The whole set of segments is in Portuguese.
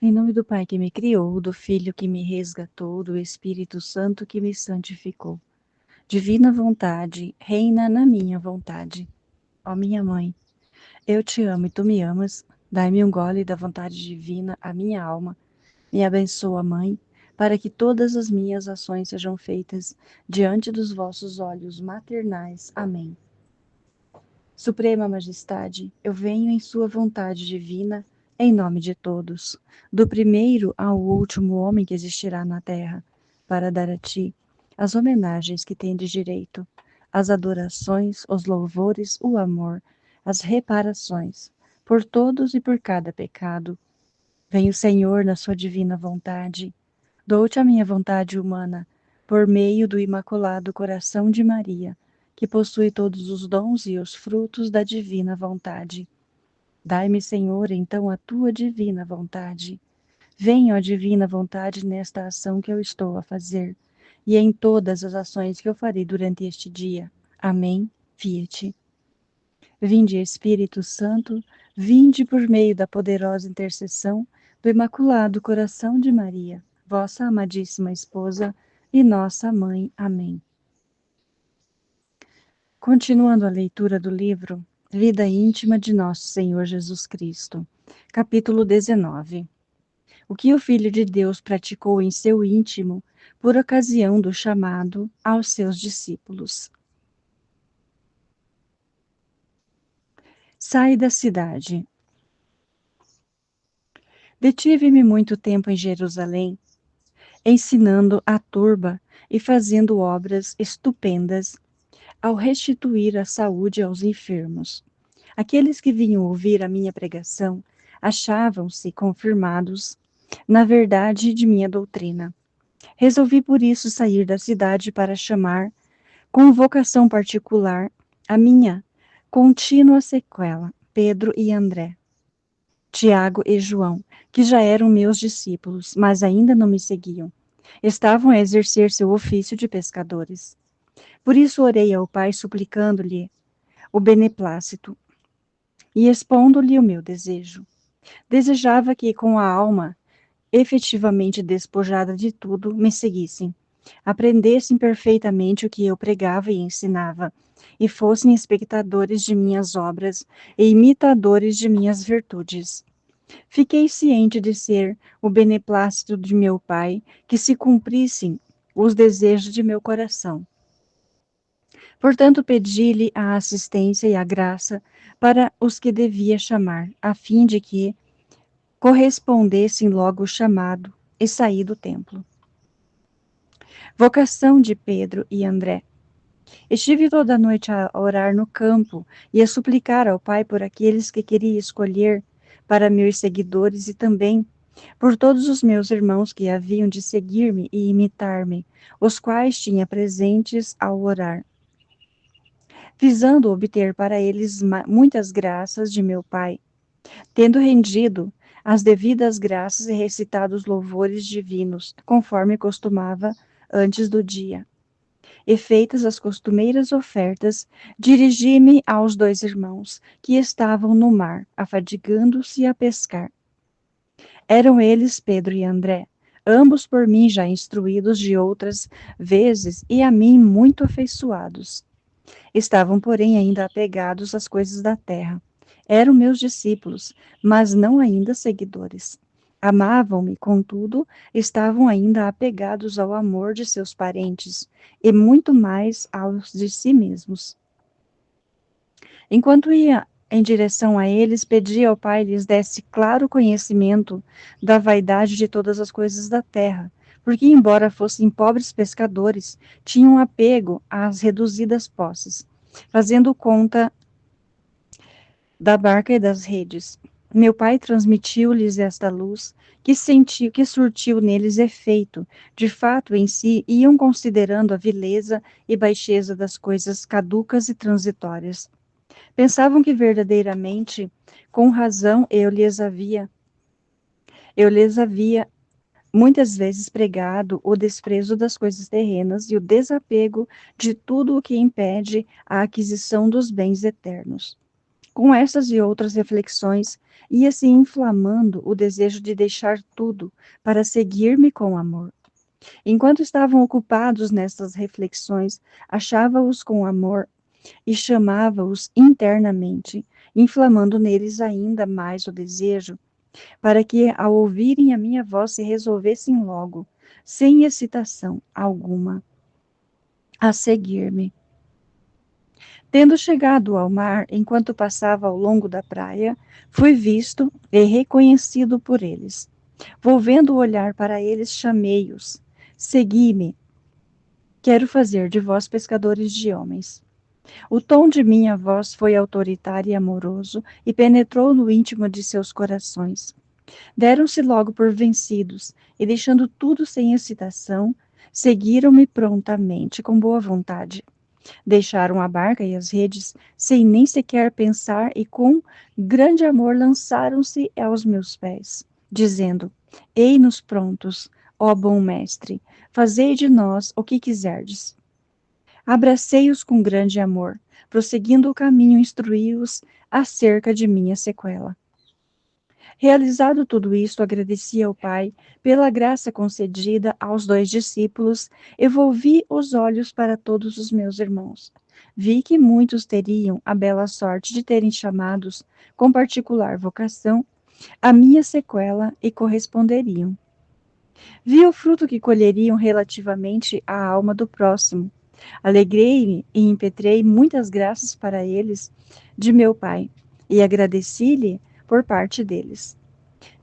Em nome do Pai que me criou, do Filho que me resgatou, do Espírito Santo que me santificou. Divina vontade, reina na minha vontade. Ó minha mãe, eu te amo e tu me amas. Dai-me um gole da vontade divina à minha alma. Me abençoa, Mãe, para que todas as minhas ações sejam feitas diante dos vossos olhos maternais. Amém. Suprema Majestade, eu venho em sua vontade divina, em nome de todos, do primeiro ao último homem que existirá na terra, para dar a ti as homenagens que tendes direito, as adorações, os louvores, o amor, as reparações, por todos e por cada pecado. Venho, Senhor, na sua divina vontade, dou-te a minha vontade humana, por meio do Imaculado Coração de Maria, que possui todos os dons e os frutos da divina vontade. Dai-me, Senhor, então a tua divina vontade. Venha, ó divina vontade, nesta ação que eu estou a fazer, e em todas as ações que eu farei durante este dia. Amém. Fiat. Vinde, Espírito Santo, vinde por meio da poderosa intercessão do Imaculado Coração de Maria, vossa amadíssima esposa e nossa mãe. Amém. Continuando a leitura do livro Vida Íntima de Nosso Senhor Jesus Cristo, capítulo 19. O que o Filho de Deus praticou em seu íntimo por ocasião do chamado aos seus discípulos. Sai da cidade. Detive-me muito tempo em Jerusalém, ensinando a turba e fazendo obras estupendas ao restituir a saúde aos enfermos. Aqueles que vinham ouvir a minha pregação achavam-se confirmados na verdade de minha doutrina. Resolvi por isso sair da cidade para chamar, com vocação particular, a minha contínua sequela, Pedro e André, Tiago e João, que já eram meus discípulos, mas ainda não me seguiam. Estavam a exercer seu ofício de pescadores. Por isso orei ao Pai, suplicando-lhe o beneplácito e expondo-lhe o meu desejo. Desejava que, com a alma efetivamente despojada de tudo, me seguissem, aprendessem perfeitamente o que eu pregava e ensinava, e fossem espectadores de minhas obras e imitadores de minhas virtudes. Fiquei ciente de ser o beneplácito de meu Pai que se cumprissem os desejos de meu coração. Portanto, pedi-lhe a assistência e a graça para os que devia chamar, a fim de que correspondessem logo o chamado e saí do templo. Vocação de Pedro e André. Estive toda a noite a orar no campo e a suplicar ao Pai por aqueles que queria escolher para meus seguidores e também por todos os meus irmãos que haviam de seguir-me e imitar-me, os quais tinha presentes ao orar, visando obter para eles muitas graças de meu Pai. Tendo rendido as devidas graças e recitado os louvores divinos, conforme costumava antes do dia, e feitas as costumeiras ofertas, dirigi-me aos dois irmãos, que estavam no mar, afadigando-se a pescar. Eram eles Pedro e André, ambos por mim já instruídos de outras vezes e a mim muito afeiçoados. Estavam, porém, ainda apegados às coisas da terra. Eram meus discípulos, mas não ainda seguidores. Amavam-me, contudo, estavam ainda apegados ao amor de seus parentes, e muito mais aos de si mesmos. Enquanto ia em direção a eles, pedi ao Pai lhes desse claro conhecimento da vaidade de todas as coisas da terra, porque, embora fossem pobres pescadores, tinham apego às reduzidas posses, fazendo conta da barca e das redes. Meu Pai transmitiu-lhes esta luz, que surtiu neles efeito. De fato, em si, iam considerando a vileza e baixeza das coisas caducas e transitórias. Pensavam que verdadeiramente, com razão, eu lhes havia muitas vezes pregado o desprezo das coisas terrenas e o desapego de tudo o que impede a aquisição dos bens eternos. Com essas e outras reflexões, ia se inflamando o desejo de deixar tudo para seguir-me com amor. Enquanto estavam ocupados nestas reflexões, achava-os com amor e chamava-os internamente, inflamando neles ainda mais o desejo, para que, ao ouvirem a minha voz, se resolvessem logo, sem hesitação alguma, a seguir-me. Tendo chegado ao mar, enquanto passava ao longo da praia, fui visto e reconhecido por eles. Volvendo o olhar para eles, chamei-os. Segui-me. Quero fazer de vós pescadores de homens. O tom de minha voz foi autoritário e amoroso e penetrou no íntimo de seus corações. Deram-se logo por vencidos e, deixando tudo sem excitação, seguiram-me prontamente, com boa vontade. Deixaram a barca e as redes sem nem sequer pensar e com grande amor lançaram-se aos meus pés, dizendo: Ei-nos prontos, ó bom mestre, fazei de nós o que quiserdes. Abracei-os com grande amor, prosseguindo o caminho, instruí-os acerca de minha sequela. Realizado tudo isto, agradeci ao Pai pela graça concedida aos dois discípulos e volvi os olhos para todos os meus irmãos. Vi que muitos teriam a bela sorte de terem chamados com particular vocação a minha sequela e corresponderiam. Vi o fruto que colheriam relativamente à alma do próximo. Alegrei-me e impetrei muitas graças para eles de meu Pai e agradeci-lhe por parte deles.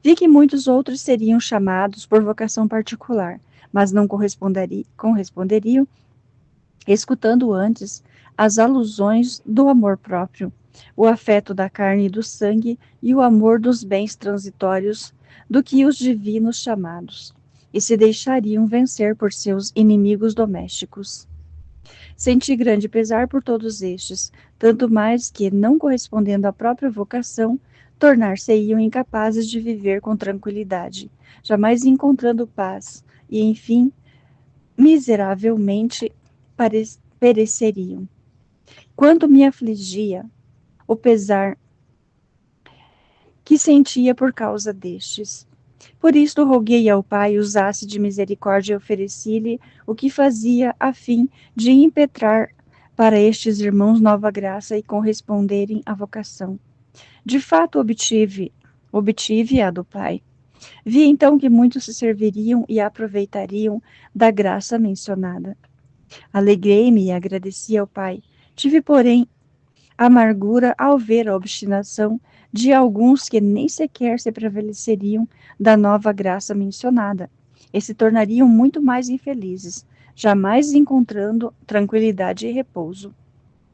Vi que muitos outros seriam chamados por vocação particular, mas não corresponderiam, escutando antes as alusões do amor próprio, o afeto da carne e do sangue e o amor dos bens transitórios do que os divinos chamados, e se deixariam vencer por seus inimigos domésticos. Senti grande pesar por todos estes, tanto mais que, não correspondendo à própria vocação, tornar-se-iam incapazes de viver com tranquilidade, jamais encontrando paz, e, enfim, miseravelmente pereceriam. Quanto me afligia o pesar que sentia por causa destes. Por isto roguei ao Pai usasse de misericórdia e ofereci-lhe o que fazia a fim de impetrar para estes irmãos nova graça e corresponderem à vocação. De fato obtive a do Pai. Vi então que muitos se serviriam e aproveitariam da graça mencionada. Alegrei-me e agradeci ao Pai. Tive, porém, amargura ao ver a obstinação de alguns que nem sequer se prevaleceriam da nova graça mencionada, e se tornariam muito mais infelizes, jamais encontrando tranquilidade e repouso.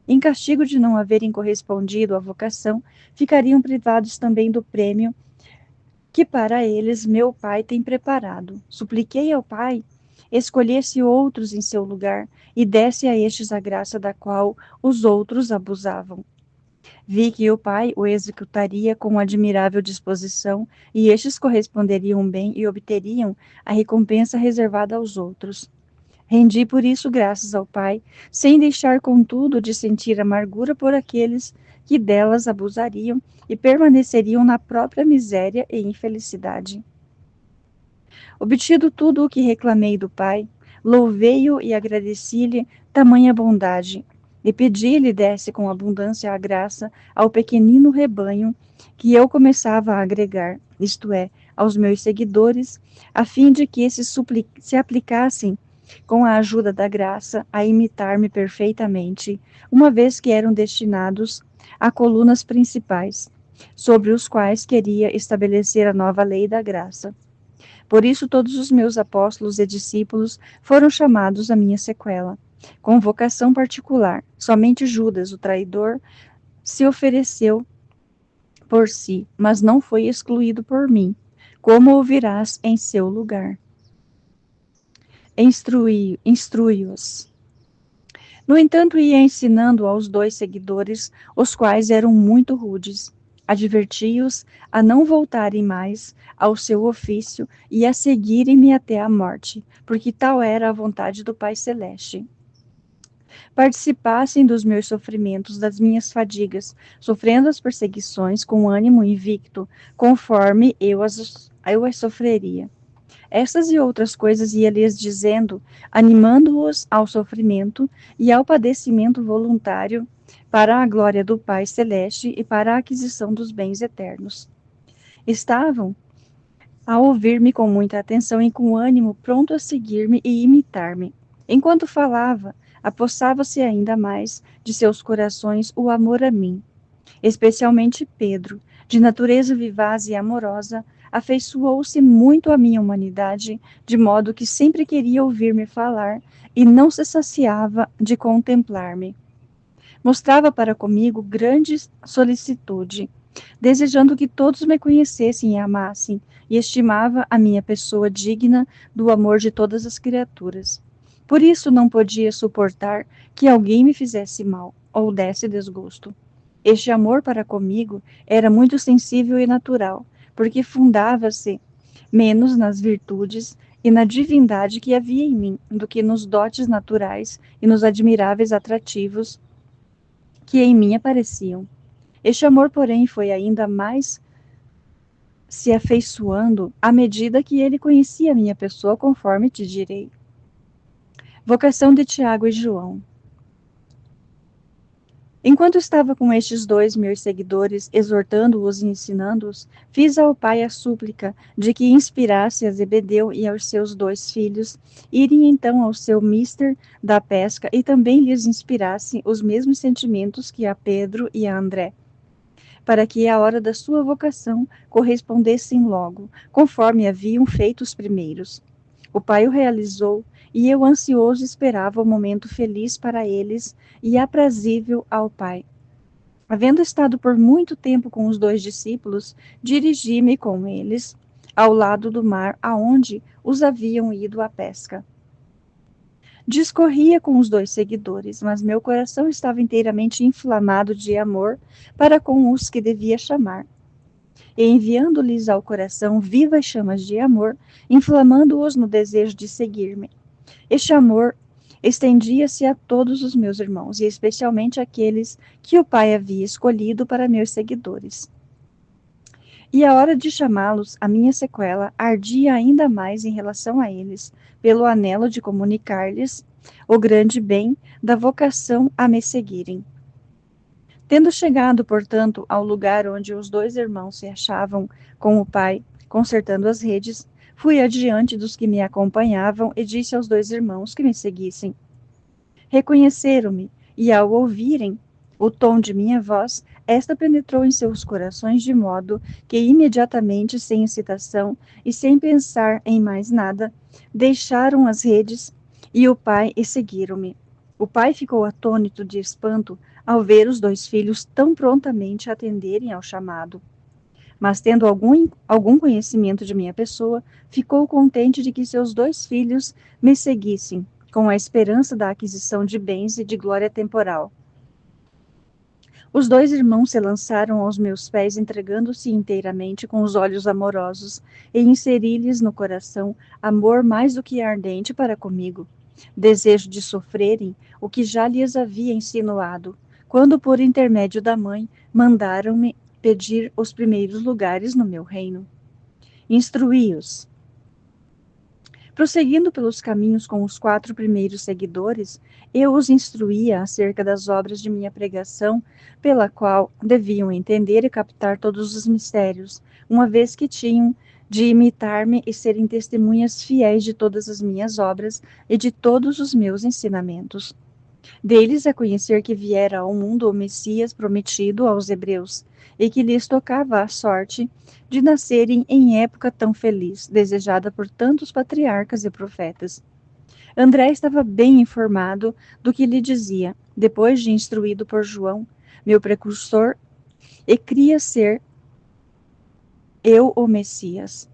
Em castigo de não haverem correspondido à vocação, ficariam privados também do prêmio que para eles meu Pai tem preparado. Supliquei ao Pai, escolhesse outros em seu lugar e desse a estes a graça da qual os outros abusavam. Vi que o Pai o executaria com admirável disposição, e estes corresponderiam bem e obteriam a recompensa reservada aos outros. Rendi por isso graças ao Pai, sem deixar, contudo, de sentir amargura por aqueles que delas abusariam e permaneceriam na própria miséria e infelicidade. Obtido tudo o que reclamei do Pai, louvei-o e agradeci-lhe tamanha bondade, e pedi-lhe desse com abundância a graça ao pequenino rebanho que eu começava a agregar, isto é, aos meus seguidores, a fim de que se aplicassem, com a ajuda da graça, a imitar-me perfeitamente, uma vez que eram destinados a colunas principais, sobre os quais queria estabelecer a nova lei da graça. Por isso todos os meus apóstolos e discípulos foram chamados à minha sequela, com vocação particular. Somente Judas, o traidor, se ofereceu por si, mas não foi excluído por mim, como ouvirás em seu lugar. Instrui-os. No entanto, ia ensinando aos dois seguidores, os quais eram muito rudes. Adverti-os a não voltarem mais ao seu ofício e a seguirem-me até a morte, porque tal era a vontade do Pai Celeste. participassem dos meus sofrimentos, das minhas fadigas, sofrendo as perseguições com ânimo invicto, conforme eu as sofreria. Estas e outras coisas ia-lhes dizendo, animando-os ao sofrimento e ao padecimento voluntário, para a glória do Pai Celeste e para a aquisição dos bens eternos. Estavam a ouvir-me com muita atenção e com ânimo pronto a seguir-me e imitar-me. Enquanto falava, apossava-se ainda mais de seus corações o amor a mim, especialmente Pedro, de natureza vivaz e amorosa, afeiçoou-se muito à minha humanidade, de modo que sempre queria ouvir-me falar e não se saciava de contemplar-me. Mostrava para comigo grande solicitude, desejando que todos me conhecessem e amassem, e estimava a minha pessoa digna do amor de todas as criaturas. Por isso não podia suportar que alguém me fizesse mal ou desse desgosto. Este amor para comigo era muito sensível e natural, porque fundava-se menos nas virtudes e na divindade que havia em mim do que nos dotes naturais e nos admiráveis atrativos que em mim apareciam. Este amor, porém, foi ainda mais se afeiçoando à medida que ele conhecia a minha pessoa, conforme te direi. Vocação de Tiago e João. Enquanto estava com estes dois meus seguidores, exortando-os e ensinando-os, fiz ao pai a súplica de que inspirasse a Zebedeu e aos seus dois filhos irem então ao seu mister da pesca e também lhes inspirasse os mesmos sentimentos que a Pedro e a André, para que à hora da sua vocação correspondessem logo, conforme haviam feito os primeiros. O pai o realizou, e eu ansioso esperava o momento feliz para eles e aprazível ao pai. Havendo estado por muito tempo com os dois discípulos, dirigi-me com eles ao lado do mar aonde os haviam ido à pesca. Discorria com os dois seguidores, mas meu coração estava inteiramente inflamado de amor para com os que devia chamar, e enviando-lhes ao coração vivas chamas de amor, inflamando-os no desejo de seguir-me. Este amor estendia-se a todos os meus irmãos, e especialmente àqueles que o Pai havia escolhido para meus seguidores. E a hora de chamá-los, a minha sequela ardia ainda mais em relação a eles, pelo anelo de comunicar-lhes o grande bem da vocação a me seguirem. Tendo chegado, portanto, ao lugar onde os dois irmãos se achavam com o pai, consertando as redes, fui adiante dos que me acompanhavam e disse aos dois irmãos que me seguissem. Reconheceram-me, e ao ouvirem o tom de minha voz, esta penetrou em seus corações de modo que imediatamente, sem excitação e sem pensar em mais nada, deixaram as redes e o pai e seguiram-me. O pai ficou atônito de espanto ao ver os dois filhos tão prontamente atenderem ao chamado. Mas, tendo algum conhecimento de minha pessoa, ficou contente de que seus dois filhos me seguissem, com a esperança da aquisição de bens e de glória temporal. Os dois irmãos se lançaram aos meus pés, entregando-se inteiramente com os olhos amorosos, e inseri-lhes no coração amor mais do que ardente para comigo, desejo de sofrerem o que já lhes havia insinuado, quando, por intermédio da mãe, mandaram-me pedir os primeiros lugares no meu reino. Instruí-os. Prosseguindo pelos caminhos com os 4 primeiros seguidores, eu os instruía acerca das obras de minha pregação, pela qual deviam entender e captar todos os mistérios, uma vez que tinham de imitar-me e serem testemunhas fiéis de todas as minhas obras e de todos os meus ensinamentos. Deles a conhecer que viera ao mundo o Messias prometido aos hebreus, e que lhes tocava a sorte de nascerem em época tão feliz, desejada por tantos patriarcas e profetas. André estava bem informado do que lhe dizia, depois de instruído por João, meu precursor, e cria ser eu o Messias.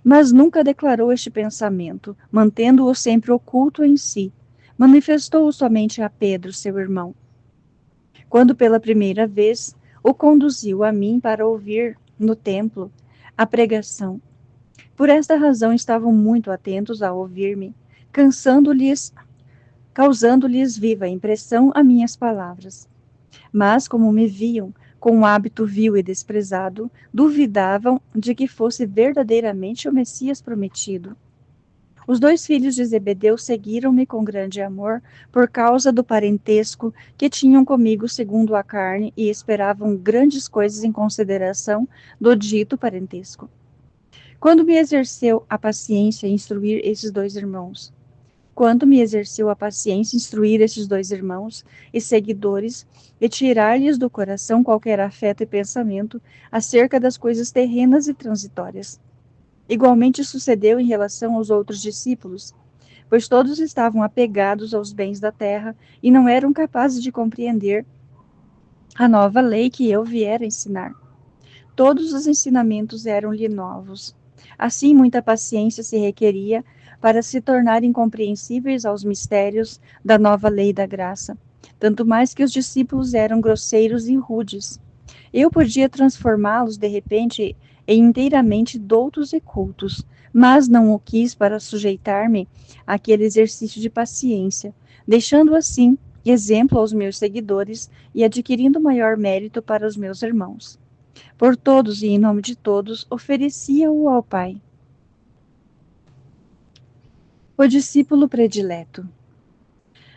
Mas nunca declarou este pensamento, mantendo-o sempre oculto em si. Manifestou-o somente a Pedro, seu irmão, quando pela primeira vez o conduziu a mim para ouvir no templo a pregação. Por esta razão estavam muito atentos a ouvir-me, causando-lhes viva impressão a minhas palavras. Mas, como me viam com um hábito vil e desprezado, duvidavam de que fosse verdadeiramente o Messias prometido. Os 2 filhos de Zebedeu seguiram-me com grande amor por causa do parentesco que tinham comigo segundo a carne e esperavam grandes coisas em consideração do dito parentesco. Quando me exerceu a paciência instruir esses 2 irmãos, quando me exerceu a paciência instruir esses 2 irmãos e seguidores e tirar-lhes do coração qualquer afeto e pensamento acerca das coisas terrenas e transitórias. Igualmente sucedeu em relação aos outros discípulos, pois todos estavam apegados aos bens da terra e não eram capazes de compreender a nova lei que eu viera ensinar. Todos os ensinamentos eram-lhe novos. Assim, muita paciência se requeria para se tornarem compreensíveis aos mistérios da nova lei da graça, tanto mais que os discípulos eram grosseiros e rudes. Eu podia transformá-los, de repente, em inteiramente doutos e cultos, mas não o quis para sujeitar-me àquele exercício de paciência, deixando assim exemplo aos meus seguidores e adquirindo maior mérito para os meus irmãos. Por todos e em nome de todos, oferecia-o ao Pai. O discípulo predileto.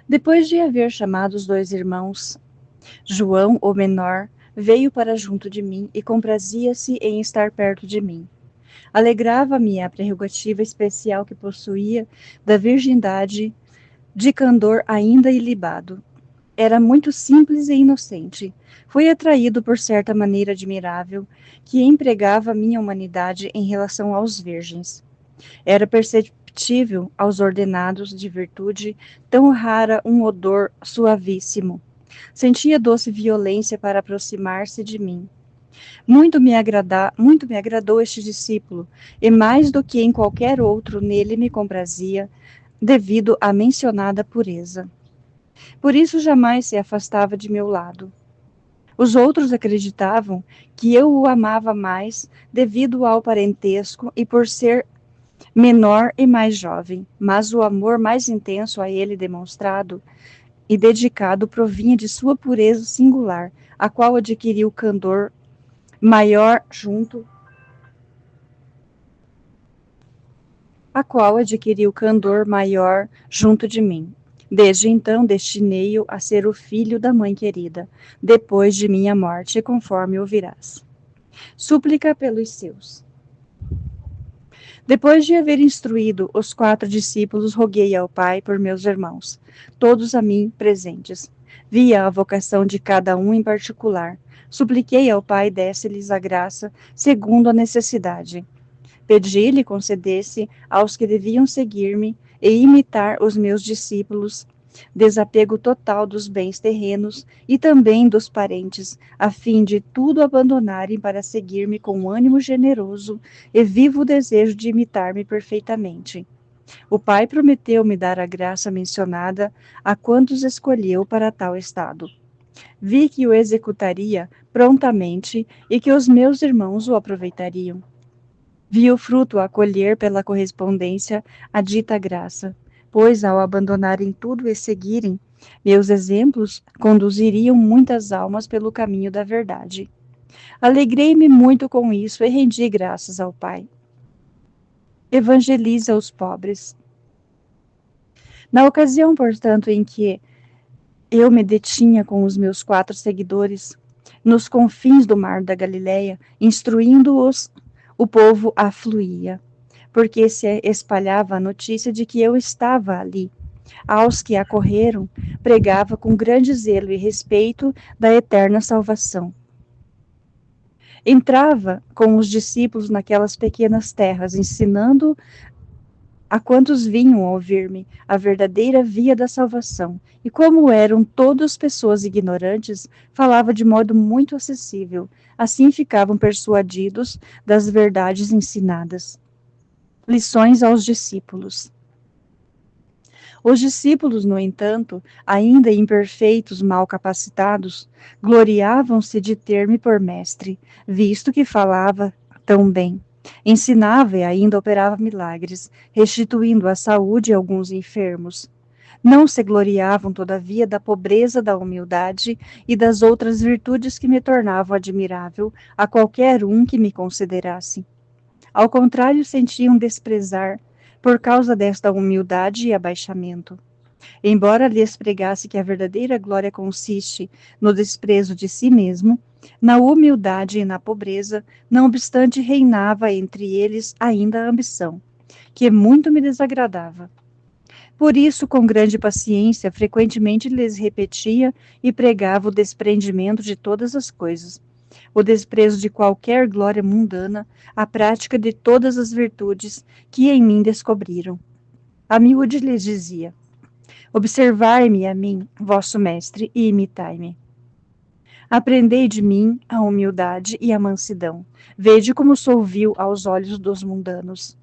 Depois de haver chamado os 2 irmãos, João, o menor, veio para junto de mim e comprazia-se em estar perto de mim. Alegrava-me a prerrogativa especial que possuía da virgindade, de candor ainda ilibado. Era muito simples e inocente. Fui atraído por certa maneira admirável que empregava minha humanidade em relação aos virgens. Era perceptível aos ordenados de virtude tão rara um odor suavíssimo. Sentia doce violência para aproximar-se de mim. Muito me agradou este discípulo, e mais do que em qualquer outro nele me comprazia, devido à mencionada pureza. Por isso jamais se afastava de meu lado. Os outros acreditavam que eu o amava mais devido ao parentesco e por ser menor e mais jovem, mas o amor mais intenso a ele demonstrado e dedicado provinha de sua pureza singular, a qual adquiriu candor maior junto de mim. Desde então destinei-o a ser o filho da mãe querida, depois de minha morte, conforme ouvirás. Súplica pelos seus. Depois de haver instruído os 4 discípulos, roguei ao Pai por meus irmãos, todos a mim presentes. Via a vocação de cada um em particular. Supliquei ao Pai desse-lhes a graça, segundo a necessidade. Pedi-lhe concedesse aos que deviam seguir-me e imitar os meus discípulos, desapego total dos bens terrenos e também dos parentes, a fim de tudo abandonarem para seguir-me com ânimo generoso e vivo desejo de imitar-me perfeitamente. O Pai prometeu-me dar a graça mencionada a quantos escolheu para tal estado. Vi que o executaria prontamente e que os meus irmãos o aproveitariam. Vi o fruto a colher pela correspondência à dita graça, pois ao abandonarem tudo e seguirem meus exemplos, conduziriam muitas almas pelo caminho da verdade. Alegrei-me muito com isso e rendi graças ao Pai. Evangeliza os pobres. Na ocasião, portanto, em que eu me detinha com os meus 4 seguidores, nos confins do mar da Galileia, instruindo-os, o povo afluía, porque se espalhava a notícia de que eu estava ali. Aos que acorreram, pregava com grande zelo e respeito da eterna salvação. Entrava com os discípulos naquelas pequenas terras, ensinando a quantos vinham a ouvir-me a verdadeira via da salvação, e como eram todas pessoas ignorantes, falava de modo muito acessível, assim ficavam persuadidos das verdades ensinadas. Lições aos discípulos. Os discípulos, no entanto, ainda imperfeitos, mal capacitados, gloriavam-se de ter-me por mestre, visto que falava tão bem. Ensinava e ainda operava milagres, restituindo a saúde a alguns enfermos. Não se gloriavam, todavia, da pobreza, da humildade e das outras virtudes que me tornavam admirável a qualquer um que me considerasse. Ao contrário, sentiam desprezar por causa desta humildade e abaixamento. Embora lhes pregasse que a verdadeira glória consiste no desprezo de si mesmo, na humildade e na pobreza, não obstante reinava entre eles ainda a ambição, que muito me desagradava. Por isso, com grande paciência, frequentemente lhes repetia e pregava o desprendimento de todas as coisas, o desprezo de qualquer glória mundana, a prática de todas as virtudes que em mim descobriram. A miúde lhes dizia: observai-me a mim, vosso mestre, e imitai-me. Aprendei de mim a humildade e a mansidão. Vede como sou vil aos olhos dos mundanos.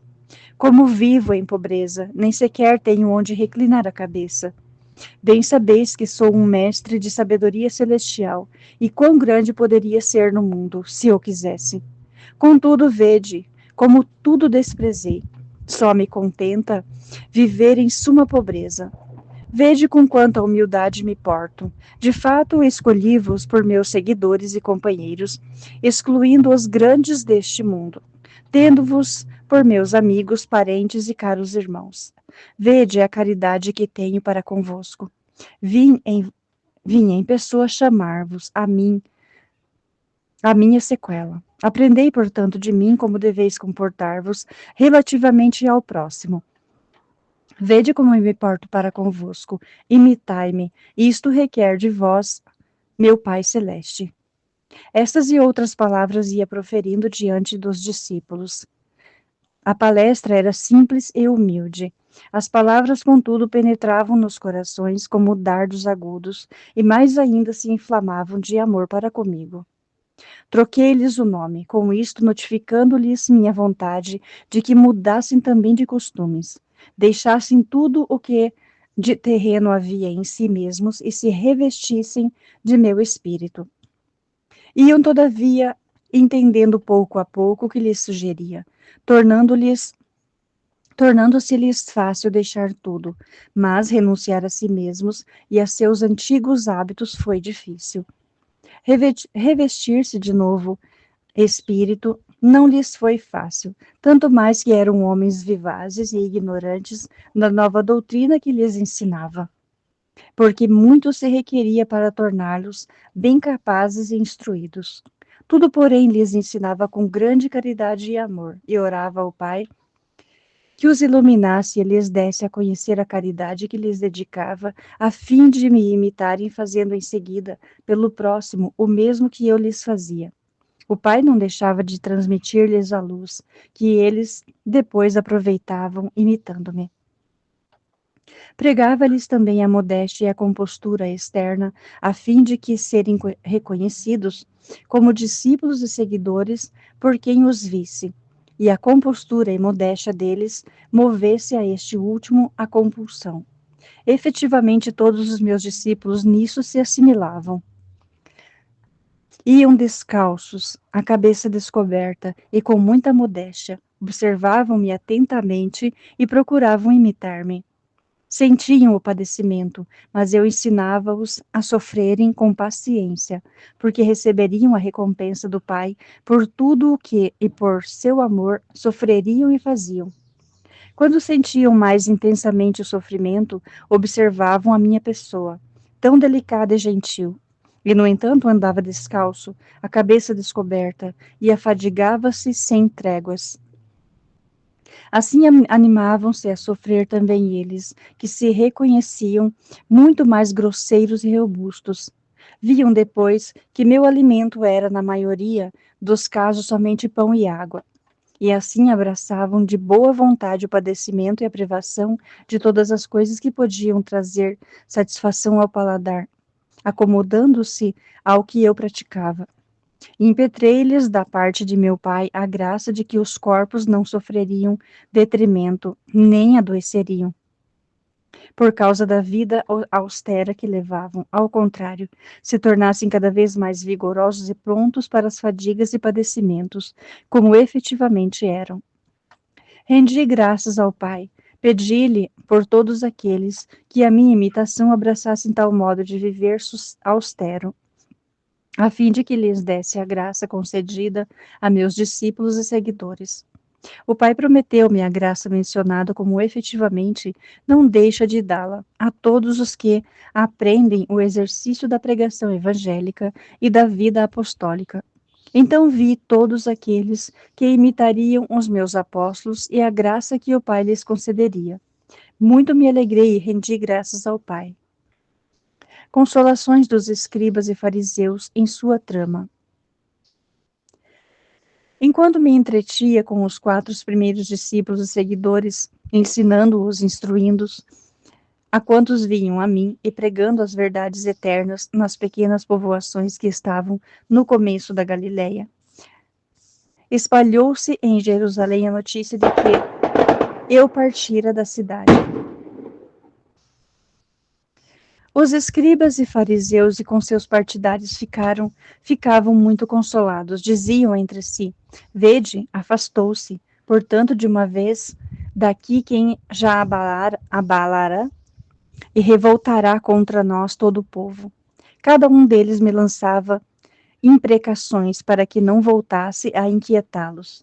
Como vivo em pobreza, nem sequer tenho onde reclinar a cabeça. Bem sabeis que sou um mestre de sabedoria celestial, e quão grande poderia ser no mundo, se eu quisesse. Contudo, vede como tudo desprezei. Só me contenta viver em suma pobreza. Vede com quanta humildade me porto. De fato, escolhi-vos por meus seguidores e companheiros, excluindo os grandes deste mundo, tendo-vos por meus amigos, parentes e caros irmãos. Vede a caridade que tenho para convosco. Vim em pessoa chamar-vos a mim, a minha sequela. Aprendei, portanto, de mim como deveis comportar-vos relativamente ao próximo. Vede como eu me porto para convosco, imitai-me, isto requer de vós, meu Pai Celeste. Estas e outras palavras ia proferindo diante dos discípulos. A palestra era simples e humilde. As palavras, contudo, penetravam nos corações como dardos agudos e mais ainda se inflamavam de amor para comigo. Troquei-lhes o nome, com isto notificando-lhes minha vontade de que mudassem também de costumes, deixassem tudo o que de terreno havia em si mesmos e se revestissem de meu espírito. Iam, todavia, entendendo pouco a pouco o que lhes sugeria, tornando-se-lhes fácil deixar tudo, mas renunciar a si mesmos e a seus antigos hábitos foi difícil. Revestir-se de novo espírito não lhes foi fácil, tanto mais que eram homens vivazes e ignorantes da nova doutrina que lhes ensinava, porque muito se requeria para torná-los bem capazes e instruídos. Tudo, porém, lhes ensinava com grande caridade e amor, e orava ao Pai que os iluminasse e lhes desse a conhecer a caridade que lhes dedicava, a fim de me imitarem, fazendo em seguida, pelo próximo, o mesmo que eu lhes fazia. O Pai não deixava de transmitir-lhes a luz, que eles depois aproveitavam, imitando-me. Pregava-lhes também a modéstia e a compostura externa, a fim de que serem reconhecidos como discípulos e seguidores por quem os visse, e a compostura e modéstia deles movesse a este último a compulsão. Efetivamente, todos os meus discípulos nisso se assimilavam. Iam descalços, a cabeça descoberta e com muita modéstia, observavam-me atentamente e procuravam imitar-me. Sentiam o padecimento, mas eu ensinava-os a sofrerem com paciência, porque receberiam a recompensa do Pai por tudo o que, e por seu amor, sofreriam e faziam. Quando sentiam mais intensamente o sofrimento, observavam a minha pessoa, tão delicada e gentil, e, no entanto, andava descalço, a cabeça descoberta, e afadigava-se sem tréguas. Assim animavam-se a sofrer também eles, que se reconheciam muito mais grosseiros e robustos. Viam depois que meu alimento era, na maioria dos casos, somente pão e água, e assim abraçavam de boa vontade o padecimento e a privação de todas as coisas que podiam trazer satisfação ao paladar, acomodando-se ao que eu praticava. Impetrei-lhes da parte de meu Pai a graça de que os corpos não sofreriam detrimento, nem adoeceriam, por causa da vida austera que levavam. Ao contrário, se tornassem cada vez mais vigorosos e prontos para as fadigas e padecimentos, como efetivamente eram. Rendi graças ao Pai, Pedi-lhe por todos aqueles que a minha imitação abraçassem tal modo de viver austero, a fim de que lhes desse a graça concedida a meus discípulos e seguidores. O Pai prometeu-me a graça mencionada, como efetivamente não deixa de dá-la a todos os que aprendem o exercício da pregação evangélica e da vida apostólica. Então vi todos aqueles que imitariam os meus apóstolos e a graça que o Pai lhes concederia. Muito me alegrei e rendi graças ao Pai. Consolações dos escribas e fariseus em sua trama. Enquanto me entretia com os 4 primeiros discípulos e seguidores, ensinando-os, instruindo-os, a quantos vinham a mim e pregando as verdades eternas nas pequenas povoações que estavam no começo da Galileia, espalhou-se em Jerusalém a notícia de que eu partira da cidade. Os escribas e fariseus e com seus partidários ficavam muito consolados. Diziam entre si: Vede, afastou-se, portanto, de uma vez daqui quem já abalará e revoltará contra nós todo o povo. Cada um deles me lançava imprecações para que não voltasse a inquietá-los.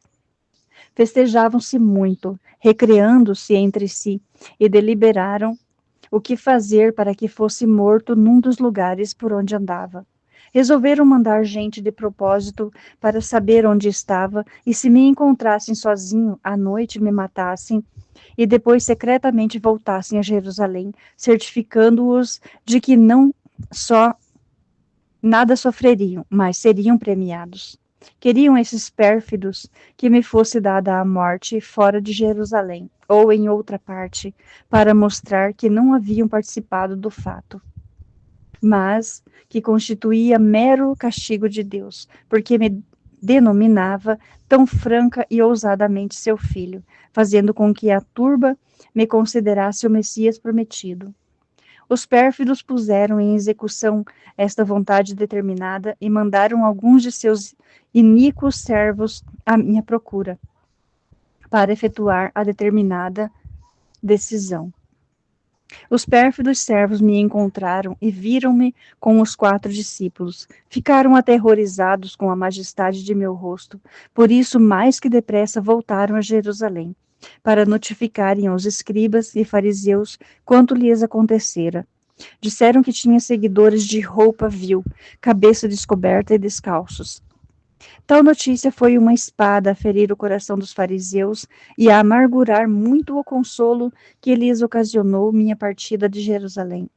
Festejavam-se muito, recreando-se entre si, e deliberaram o que fazer para que fosse morto num dos lugares por onde andava. Resolveram mandar gente de propósito para saber onde estava, e se me encontrassem sozinho à noite me matassem, e depois secretamente voltassem a Jerusalém, certificando-os de que não só nada sofreriam, mas seriam premiados. Queriam esses pérfidos que me fosse dada a morte fora de Jerusalém, ou em outra parte, para mostrar que não haviam participado do fato, mas que constituía mero castigo de Deus, porque me denominava tão franca e ousadamente seu filho, fazendo com que a turba me considerasse o Messias prometido. Os pérfidos puseram em execução esta vontade determinada e mandaram alguns de seus iníquos servos à minha procura, para efetuar a determinada decisão. Os pérfidos servos me encontraram e viram-me com os 4 discípulos. Ficaram aterrorizados com a majestade de meu rosto, por isso mais que depressa voltaram a Jerusalém, para notificarem aos escribas e fariseus quanto lhes acontecera. Disseram que tinha seguidores de roupa vil, cabeça descoberta e descalços. Tal notícia foi uma espada a ferir o coração dos fariseus e a amargurar muito o consolo que lhes ocasionou minha partida de Jerusalém.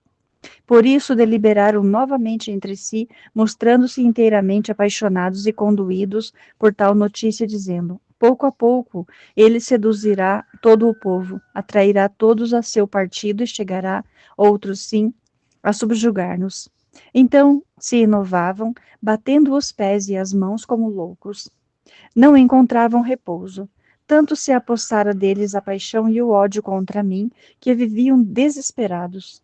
Por isso deliberaram novamente entre si, mostrando-se inteiramente apaixonados e conduídos por tal notícia, dizendo: pouco a pouco ele seduzirá todo o povo, atrairá todos a seu partido e chegará, outros sim, a subjugar-nos. Então se inovavam, batendo os pés e as mãos como loucos. Não encontravam repouso. Tanto se apossara deles a paixão e o ódio contra mim, que viviam desesperados.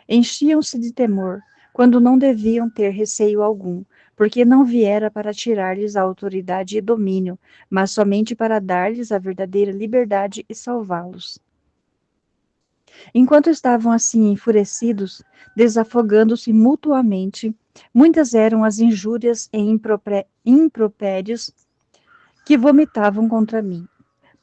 Enchiam-se de temor, quando não deviam ter receio algum, porque não viera para tirar-lhes a autoridade e domínio, mas somente para dar-lhes a verdadeira liberdade e salvá-los. Enquanto estavam assim enfurecidos, desafogando-se mutuamente, muitas eram as injúrias e impropérios que vomitavam contra mim.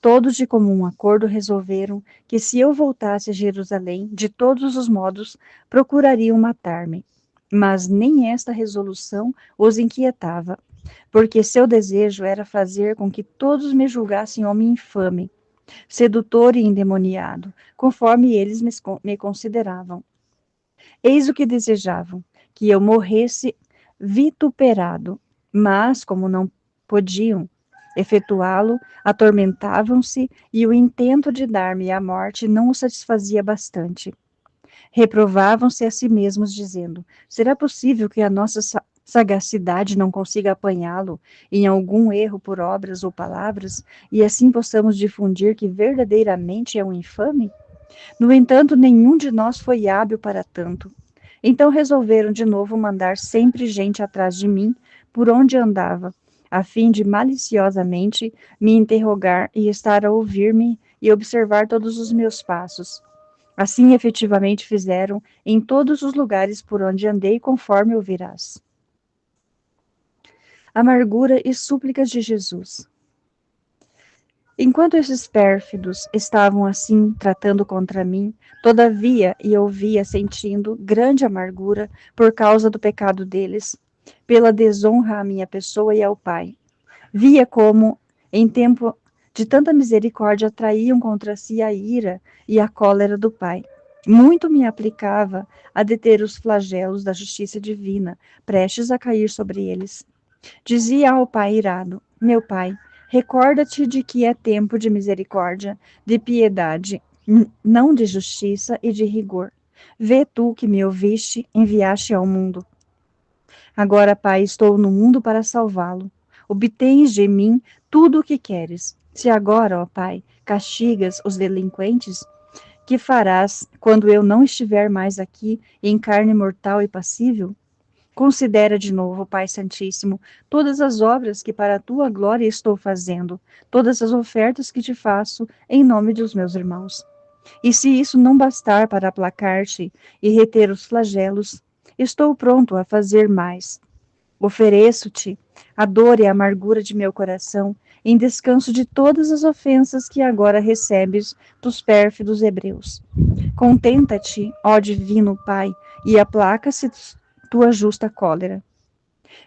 Todos de comum acordo resolveram que se eu voltasse a Jerusalém, de todos os modos, procurariam matar-me. Mas nem esta resolução os inquietava, porque seu desejo era fazer com que todos me julgassem homem infame, sedutor e endemoniado, conforme eles me consideravam. Eis o que desejavam, que eu morresse vituperado, mas, como não podiam efetuá-lo, atormentavam-se e o intento de dar-me a morte não os satisfazia bastante. Reprovavam-se a si mesmos, dizendo: será possível que a nossa sagacidade não consiga apanhá-lo em algum erro por obras ou palavras, e assim possamos difundir que verdadeiramente é um infame? No entanto, nenhum de nós foi hábil para tanto. Então resolveram de novo mandar sempre gente atrás de mim, por onde andava, a fim de maliciosamente me interrogar e estar a ouvir-me e observar todos os meus passos. Assim efetivamente fizeram em todos os lugares por onde andei, conforme ouvirás. Amargura e súplicas de Jesus. Enquanto esses pérfidos estavam assim tratando contra mim, todavia eu via sentindo grande amargura por causa do pecado deles, pela desonra à minha pessoa e ao Pai. Via como, em tempo de tanta misericórdia, atraíam contra si a ira e a cólera do Pai. Muito me aplicava a deter os flagelos da justiça divina, prestes a cair sobre eles. Dizia ao Pai irado: Meu Pai, recorda-te de que é tempo de misericórdia, de piedade, não de justiça e de rigor. Vê tu que me ouviste, enviaste ao mundo. Agora, Pai, estou no mundo para salvá-lo. Obtens de mim tudo o que queres. Se agora, ó Pai, castigas os delinquentes, que farás quando eu não estiver mais aqui, em carne mortal e passível? Considera de novo, Pai Santíssimo, todas as obras que para a tua glória estou fazendo, todas as ofertas que te faço em nome dos meus irmãos. E se isso não bastar para aplacar-te e reter os flagelos, estou pronto a fazer mais. Ofereço-te a dor e a amargura de meu coração, em descanso de todas as ofensas que agora recebes dos pérfidos hebreus. Contenta-te, ó divino Pai, e aplaca-se tua justa cólera.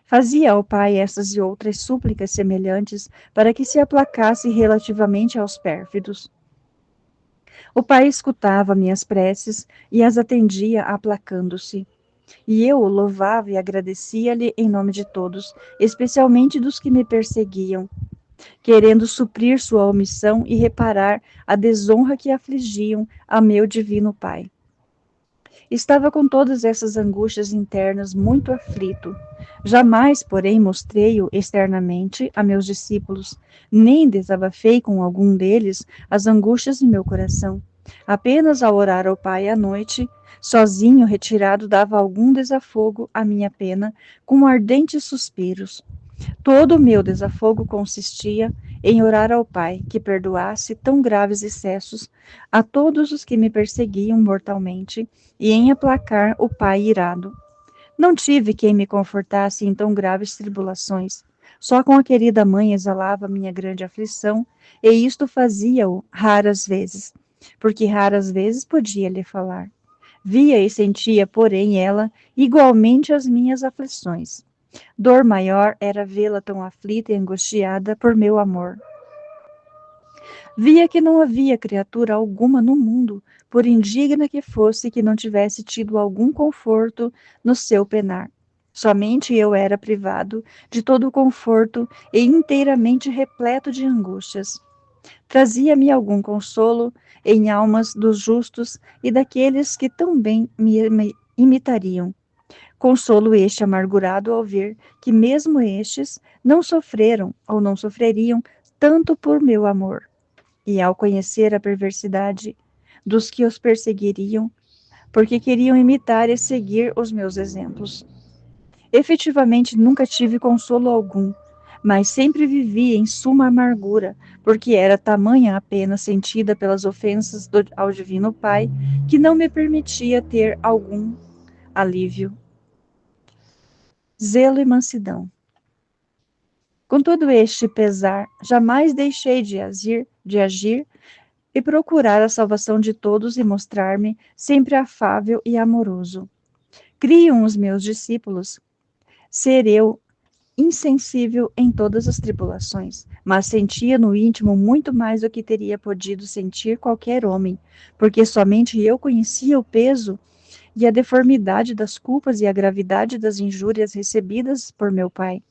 Fazia ao Pai essas e outras súplicas semelhantes para que se aplacasse relativamente aos pérfidos. O Pai escutava minhas preces e as atendia aplacando-se. E eu o louvava e agradecia-lhe em nome de todos, especialmente dos que me perseguiam, querendo suprir sua omissão e reparar a desonra que afligiam a meu divino Pai. Estava com todas essas angústias internas muito aflito. Jamais, porém, mostrei-o externamente a meus discípulos, nem desabafei com algum deles as angústias de meu coração. Apenas ao orar ao Pai à noite, sozinho, retirado, dava algum desafogo à minha pena, com ardentes suspiros. Todo o meu desafogo consistia em orar ao Pai que perdoasse tão graves excessos a todos os que me perseguiam mortalmente e em aplacar o Pai irado. Não tive quem me confortasse em tão graves tribulações. Só com a querida mãe exalava minha grande aflição, e isto fazia-o raras vezes, porque raras vezes podia lhe falar. Via e sentia, porém, ela igualmente as minhas aflições. Dor maior era vê-la tão aflita e angustiada por meu amor. Via que não havia criatura alguma no mundo, por indigna que fosse, que não tivesse tido algum conforto no seu penar. Somente eu era privado de todo o conforto e inteiramente repleto de angústias. Trazia-me algum consolo em almas dos justos e daqueles que tão bem me imitariam. Consolo este amargurado ao ver que mesmo estes não sofreram ou não sofreriam tanto por meu amor. E ao conhecer a perversidade dos que os perseguiriam, porque queriam imitar e seguir os meus exemplos. Efetivamente nunca tive consolo algum, mas sempre vivi em suma amargura, porque era tamanha a pena sentida pelas ofensas ao Divino Pai, que não me permitia ter algum alívio. Zelo e mansidão. Com todo este pesar, jamais deixei de agir e procurar a salvação de todos e mostrar-me sempre afável e amoroso. Criam os meus discípulos ser eu insensível em todas as tribulações, mas sentia no íntimo muito mais do que teria podido sentir qualquer homem, porque somente eu conhecia o peso e a deformidade das culpas e a gravidade das injúrias recebidas por meu Pai.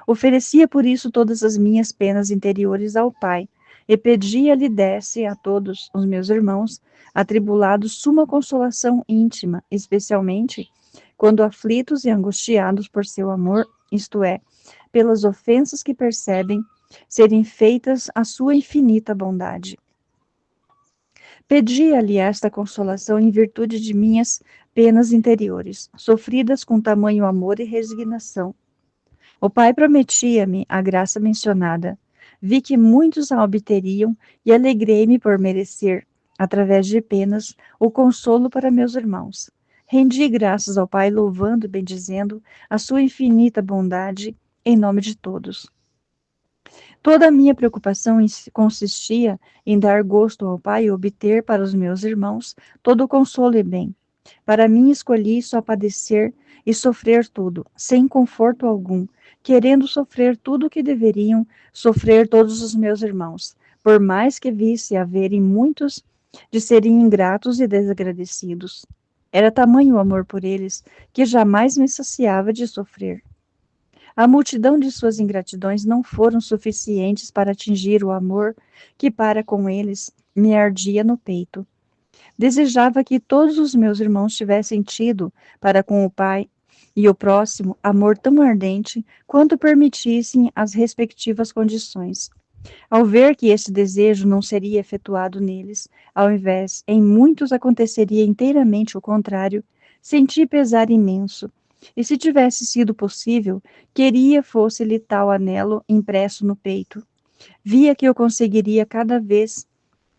Oferecia por isso todas as minhas penas interiores ao Pai, e pedia-lhe desse a todos os meus irmãos atribulados suma consolação íntima, especialmente quando aflitos e angustiados por seu amor, isto é, pelas ofensas que percebem serem feitas à sua infinita bondade. Pedia-lhe esta consolação em virtude de minhas penas interiores, sofridas com tamanho amor e resignação. O Pai prometia-me a graça mencionada, Vi que muitos a obteriam e alegrei-me por merecer, através de penas, o consolo para meus irmãos. Rendi graças ao Pai, louvando e bendizendo a sua infinita bondade em nome de todos. Toda a minha preocupação consistia em dar gosto ao Pai e obter para os meus irmãos todo o consolo e bem. Para mim escolhi só padecer e sofrer tudo, sem conforto algum, querendo sofrer tudo o que deveriam sofrer todos os meus irmãos, por mais que visse haverem muitos de serem ingratos e desagradecidos. Era tamanho o amor por eles que jamais me saciava de sofrer. A multidão de suas ingratidões não foram suficientes para atingir o amor que para com eles me ardia no peito. Desejava que todos os meus irmãos tivessem tido para com o Pai e o próximo amor tão ardente quanto permitissem as respectivas condições. Ao ver que esse desejo não seria efetuado neles, ao invés, em muitos aconteceria inteiramente o contrário, senti pesar imenso. E se tivesse sido possível, queria fosse-lhe tal anelo impresso no peito. Via que eu conseguiria cada vez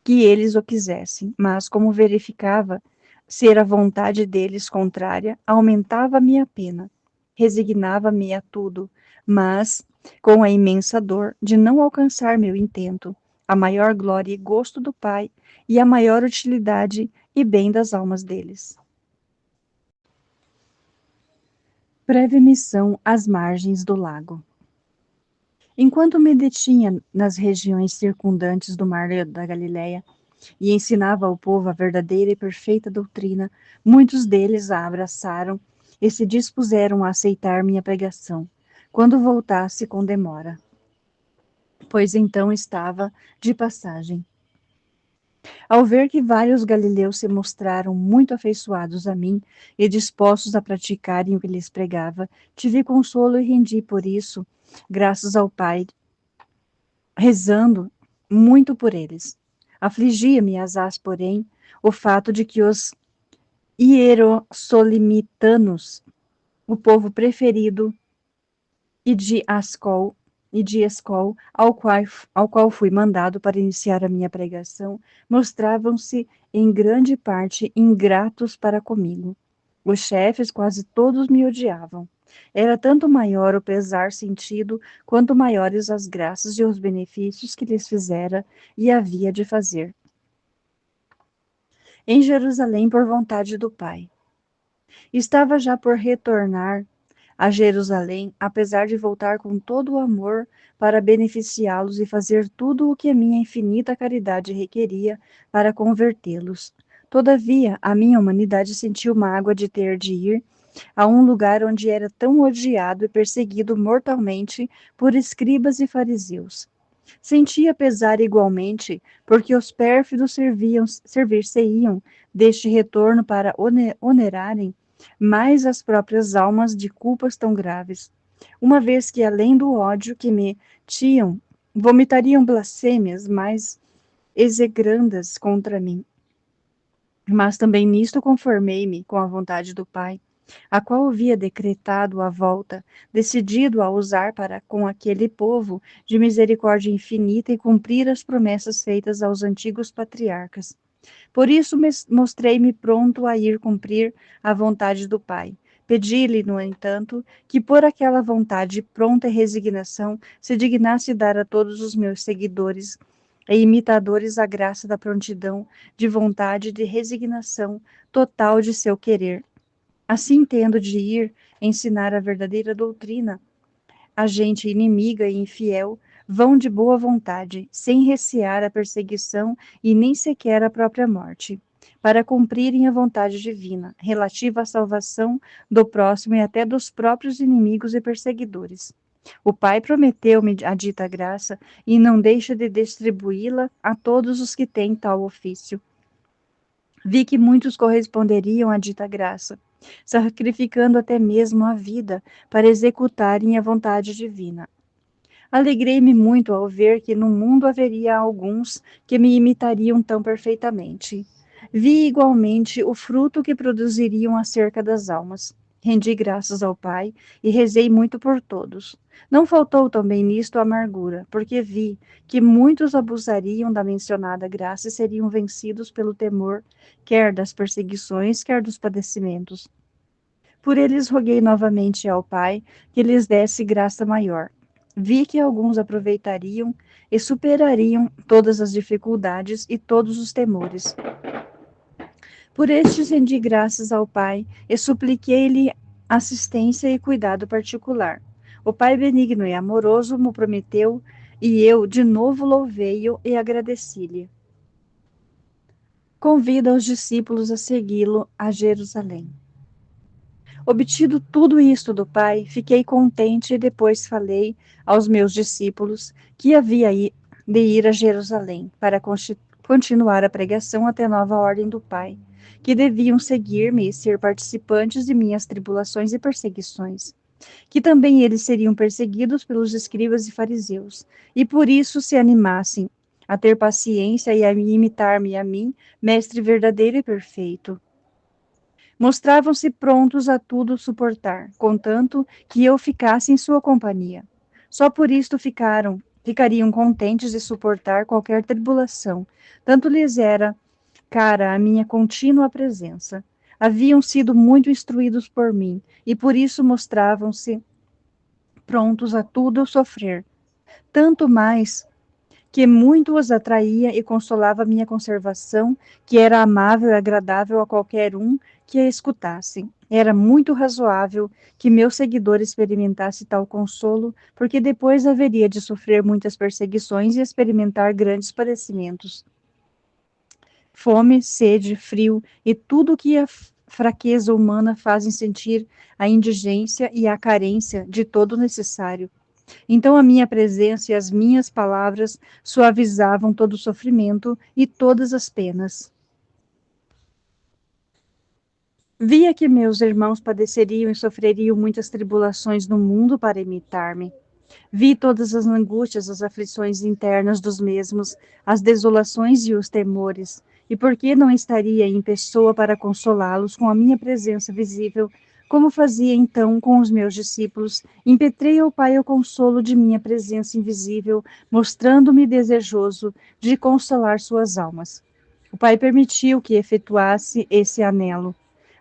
que eles o quisessem, mas como verificava ser a vontade deles contrária, aumentava a minha pena. Resignava-me a tudo, mas com a imensa dor de não alcançar meu intento, a maior glória e gosto do Pai e a maior utilidade e bem das almas deles. Breve missão às margens do lago. Enquanto me detinha nas regiões circundantes do mar da Galileia e ensinava ao povo a verdadeira e perfeita doutrina, muitos deles a abraçaram e se dispuseram a aceitar minha pregação, quando voltasse com demora, pois então estava de passagem. Ao ver que vários galileus se mostraram muito afeiçoados a mim e dispostos a praticarem o que lhes pregava, tive consolo e rendi por isso, graças ao Pai, rezando muito por eles. Afligia-me, asaz, porém, o fato de que os hierossolimitanos, o povo preferido e de Escol, ao qual fui mandado para iniciar a minha pregação, mostravam-se em grande parte ingratos para comigo. Os chefes quase todos me odiavam. Era tanto maior o pesar sentido, quanto maiores as graças e os benefícios que lhes fizera e havia de fazer. Em Jerusalém, por vontade do Pai. Estava já por retornar a Jerusalém, apesar de voltar com todo o amor para beneficiá-los e fazer tudo o que a minha infinita caridade requeria para convertê-los. Todavia, a minha humanidade sentiu mágoa de ter de ir a um lugar onde era tão odiado e perseguido mortalmente por escribas e fariseus. Sentia pesar igualmente, porque os pérfidos servir-se-iam deste retorno para onerarem mais as próprias almas de culpas tão graves, uma vez que, além do ódio que me tinham, vomitariam blasfêmias mais exegrandas contra mim. Mas também nisto conformei-me com a vontade do Pai, a qual havia decretado a volta, decidido a usar para com aquele povo de misericórdia infinita e cumprir as promessas feitas aos antigos patriarcas. Por isso mostrei-me pronto a ir cumprir a vontade do Pai. Pedi-lhe, no entanto, que por aquela vontade pronta e resignação se dignasse dar a todos os meus seguidores e imitadores a graça da prontidão, de vontade e de resignação total de seu querer. Assim, tendo de ir ensinar a verdadeira doutrina, a gente inimiga e infiel vão de boa vontade, sem recear a perseguição e nem sequer a própria morte, para cumprirem a vontade divina, relativa à salvação do próximo e até dos próprios inimigos e perseguidores. O Pai prometeu-me a dita graça e não deixa de distribuí-la a todos os que têm tal ofício. Vi que muitos corresponderiam à dita graça, sacrificando até mesmo a vida para executarem a vontade divina. Alegrei-me muito ao ver que no mundo haveria alguns que me imitariam tão perfeitamente. Vi igualmente o fruto que produziriam acerca das almas. Rendi graças ao Pai e rezei muito por todos. Não faltou também nisto a amargura, porque vi que muitos abusariam da mencionada graça e seriam vencidos pelo temor, quer das perseguições, quer dos padecimentos. Por eles roguei novamente ao Pai que lhes desse graça maior. Vi que alguns aproveitariam e superariam todas as dificuldades e todos os temores. Por estes rendi graças ao Pai e supliquei-lhe assistência e cuidado particular. O Pai benigno e amoroso me prometeu, e eu de novo louvei-o e agradeci-lhe. Convida os discípulos a segui-lo a Jerusalém. Obtido tudo isto do Pai, fiquei contente e depois falei aos meus discípulos que havia de ir a Jerusalém para continuar a pregação até nova ordem do Pai, que deviam seguir-me e ser participantes de minhas tribulações e perseguições, que também eles seriam perseguidos pelos escribas e fariseus, e por isso se animassem a ter paciência e a imitar-me a mim, mestre verdadeiro e perfeito. Mostravam-se prontos a tudo suportar, contanto que eu ficasse em sua companhia. Só por isto ficariam contentes de suportar qualquer tribulação, tanto lhes era cara a minha contínua presença. Haviam sido muito instruídos por mim, e por isso mostravam-se prontos a tudo sofrer, tanto mais que muito os atraía e consolava a minha conservação, que era amável e agradável a qualquer um que a escutasse. Era muito razoável que meu seguidor experimentasse tal consolo, porque depois haveria de sofrer muitas perseguições e experimentar grandes padecimentos. Fome, sede, frio e tudo o que a fraqueza humana fazem sentir a indigência e a carência de todo o necessário. Então a minha presença e as minhas palavras suavizavam todo o sofrimento e todas as penas. Via que meus irmãos padeceriam e sofreriam muitas tribulações no mundo para imitar-me. Vi todas as angústias, as aflições internas dos mesmos, as desolações e os temores, e por que não estaria em pessoa para consolá-los com a minha presença visível, como fazia então com os meus discípulos, impetrei ao Pai o consolo de minha presença invisível, mostrando-me desejoso de consolar suas almas. O Pai permitiu que efetuasse esse anelo.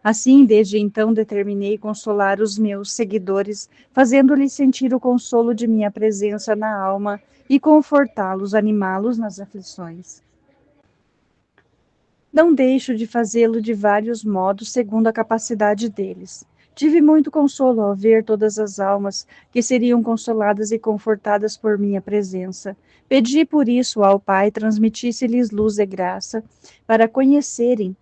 Assim, desde então, determinei consolar os meus seguidores, fazendo-lhes sentir o consolo de minha presença na alma e confortá-los, animá-los nas aflições. Não deixo de fazê-lo de vários modos, segundo a capacidade deles. Tive muito consolo ao ver todas as almas que seriam consoladas e confortadas por minha presença. Pedi por isso ao Pai transmitisse-lhes luz e graça, para conhecerem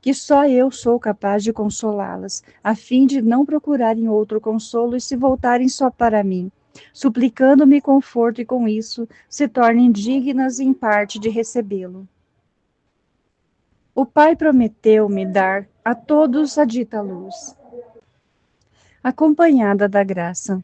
que só eu sou capaz de consolá-las, a fim de não procurarem outro consolo e se voltarem só para mim, suplicando-me conforto e com isso se tornem dignas em parte de recebê-lo. O Pai prometeu-me dar a todos a dita luz, acompanhada da graça.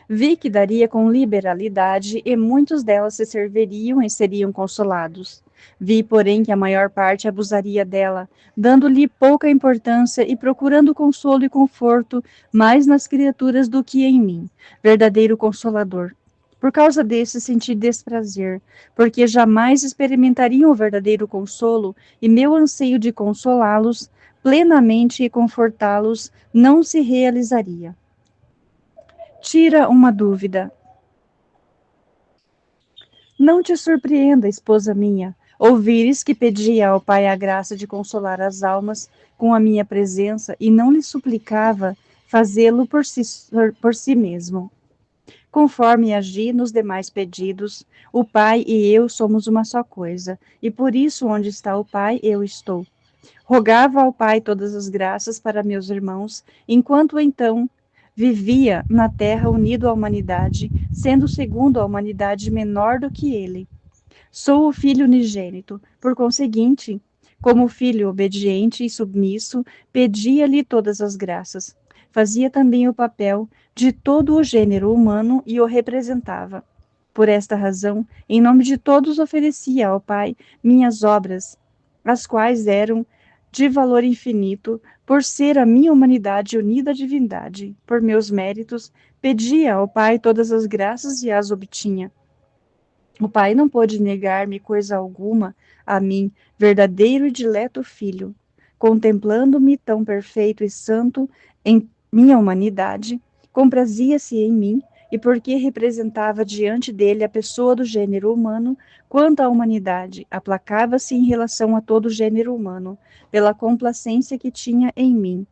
Vi que daria com liberalidade e muitos delas se serviriam e seriam consolados. Vi, porém, que a maior parte abusaria dela, dando-lhe pouca importância e procurando consolo e conforto mais nas criaturas do que em mim, verdadeiro consolador. Por causa desse senti desprazer, porque jamais experimentariam o verdadeiro consolo, e meu anseio de consolá-los plenamente e confortá-los não se realizaria. Tira uma dúvida. Não te surpreenda, esposa minha, ouvires que pedia ao Pai a graça de consolar as almas com a minha presença e não lhe suplicava fazê-lo por si mesmo. Conforme agi nos demais pedidos, o Pai e eu somos uma só coisa, e por isso onde está o Pai, eu estou. Rogava ao Pai todas as graças para meus irmãos, enquanto então vivia na terra unido à humanidade, sendo segundo a humanidade menor do que ele. Sou o filho unigênito, por conseguinte, como filho obediente e submisso, pedia-lhe todas as graças. Fazia também o papel de todo o gênero humano e o representava. Por esta razão, em nome de todos oferecia ao Pai minhas obras, as quais eram de valor infinito, Por ser a minha humanidade unida à divindade, por meus méritos, pedia ao Pai todas as graças e as obtinha. O Pai não pôde negar-me coisa alguma a mim, verdadeiro e dileto Filho. Contemplando-me tão perfeito e santo em minha humanidade, comprazia-se em mim, e porque representava diante dele a pessoa do gênero humano, quanto à humanidade, aplacava-se em relação a todo o gênero humano, pela complacência que tinha em mim.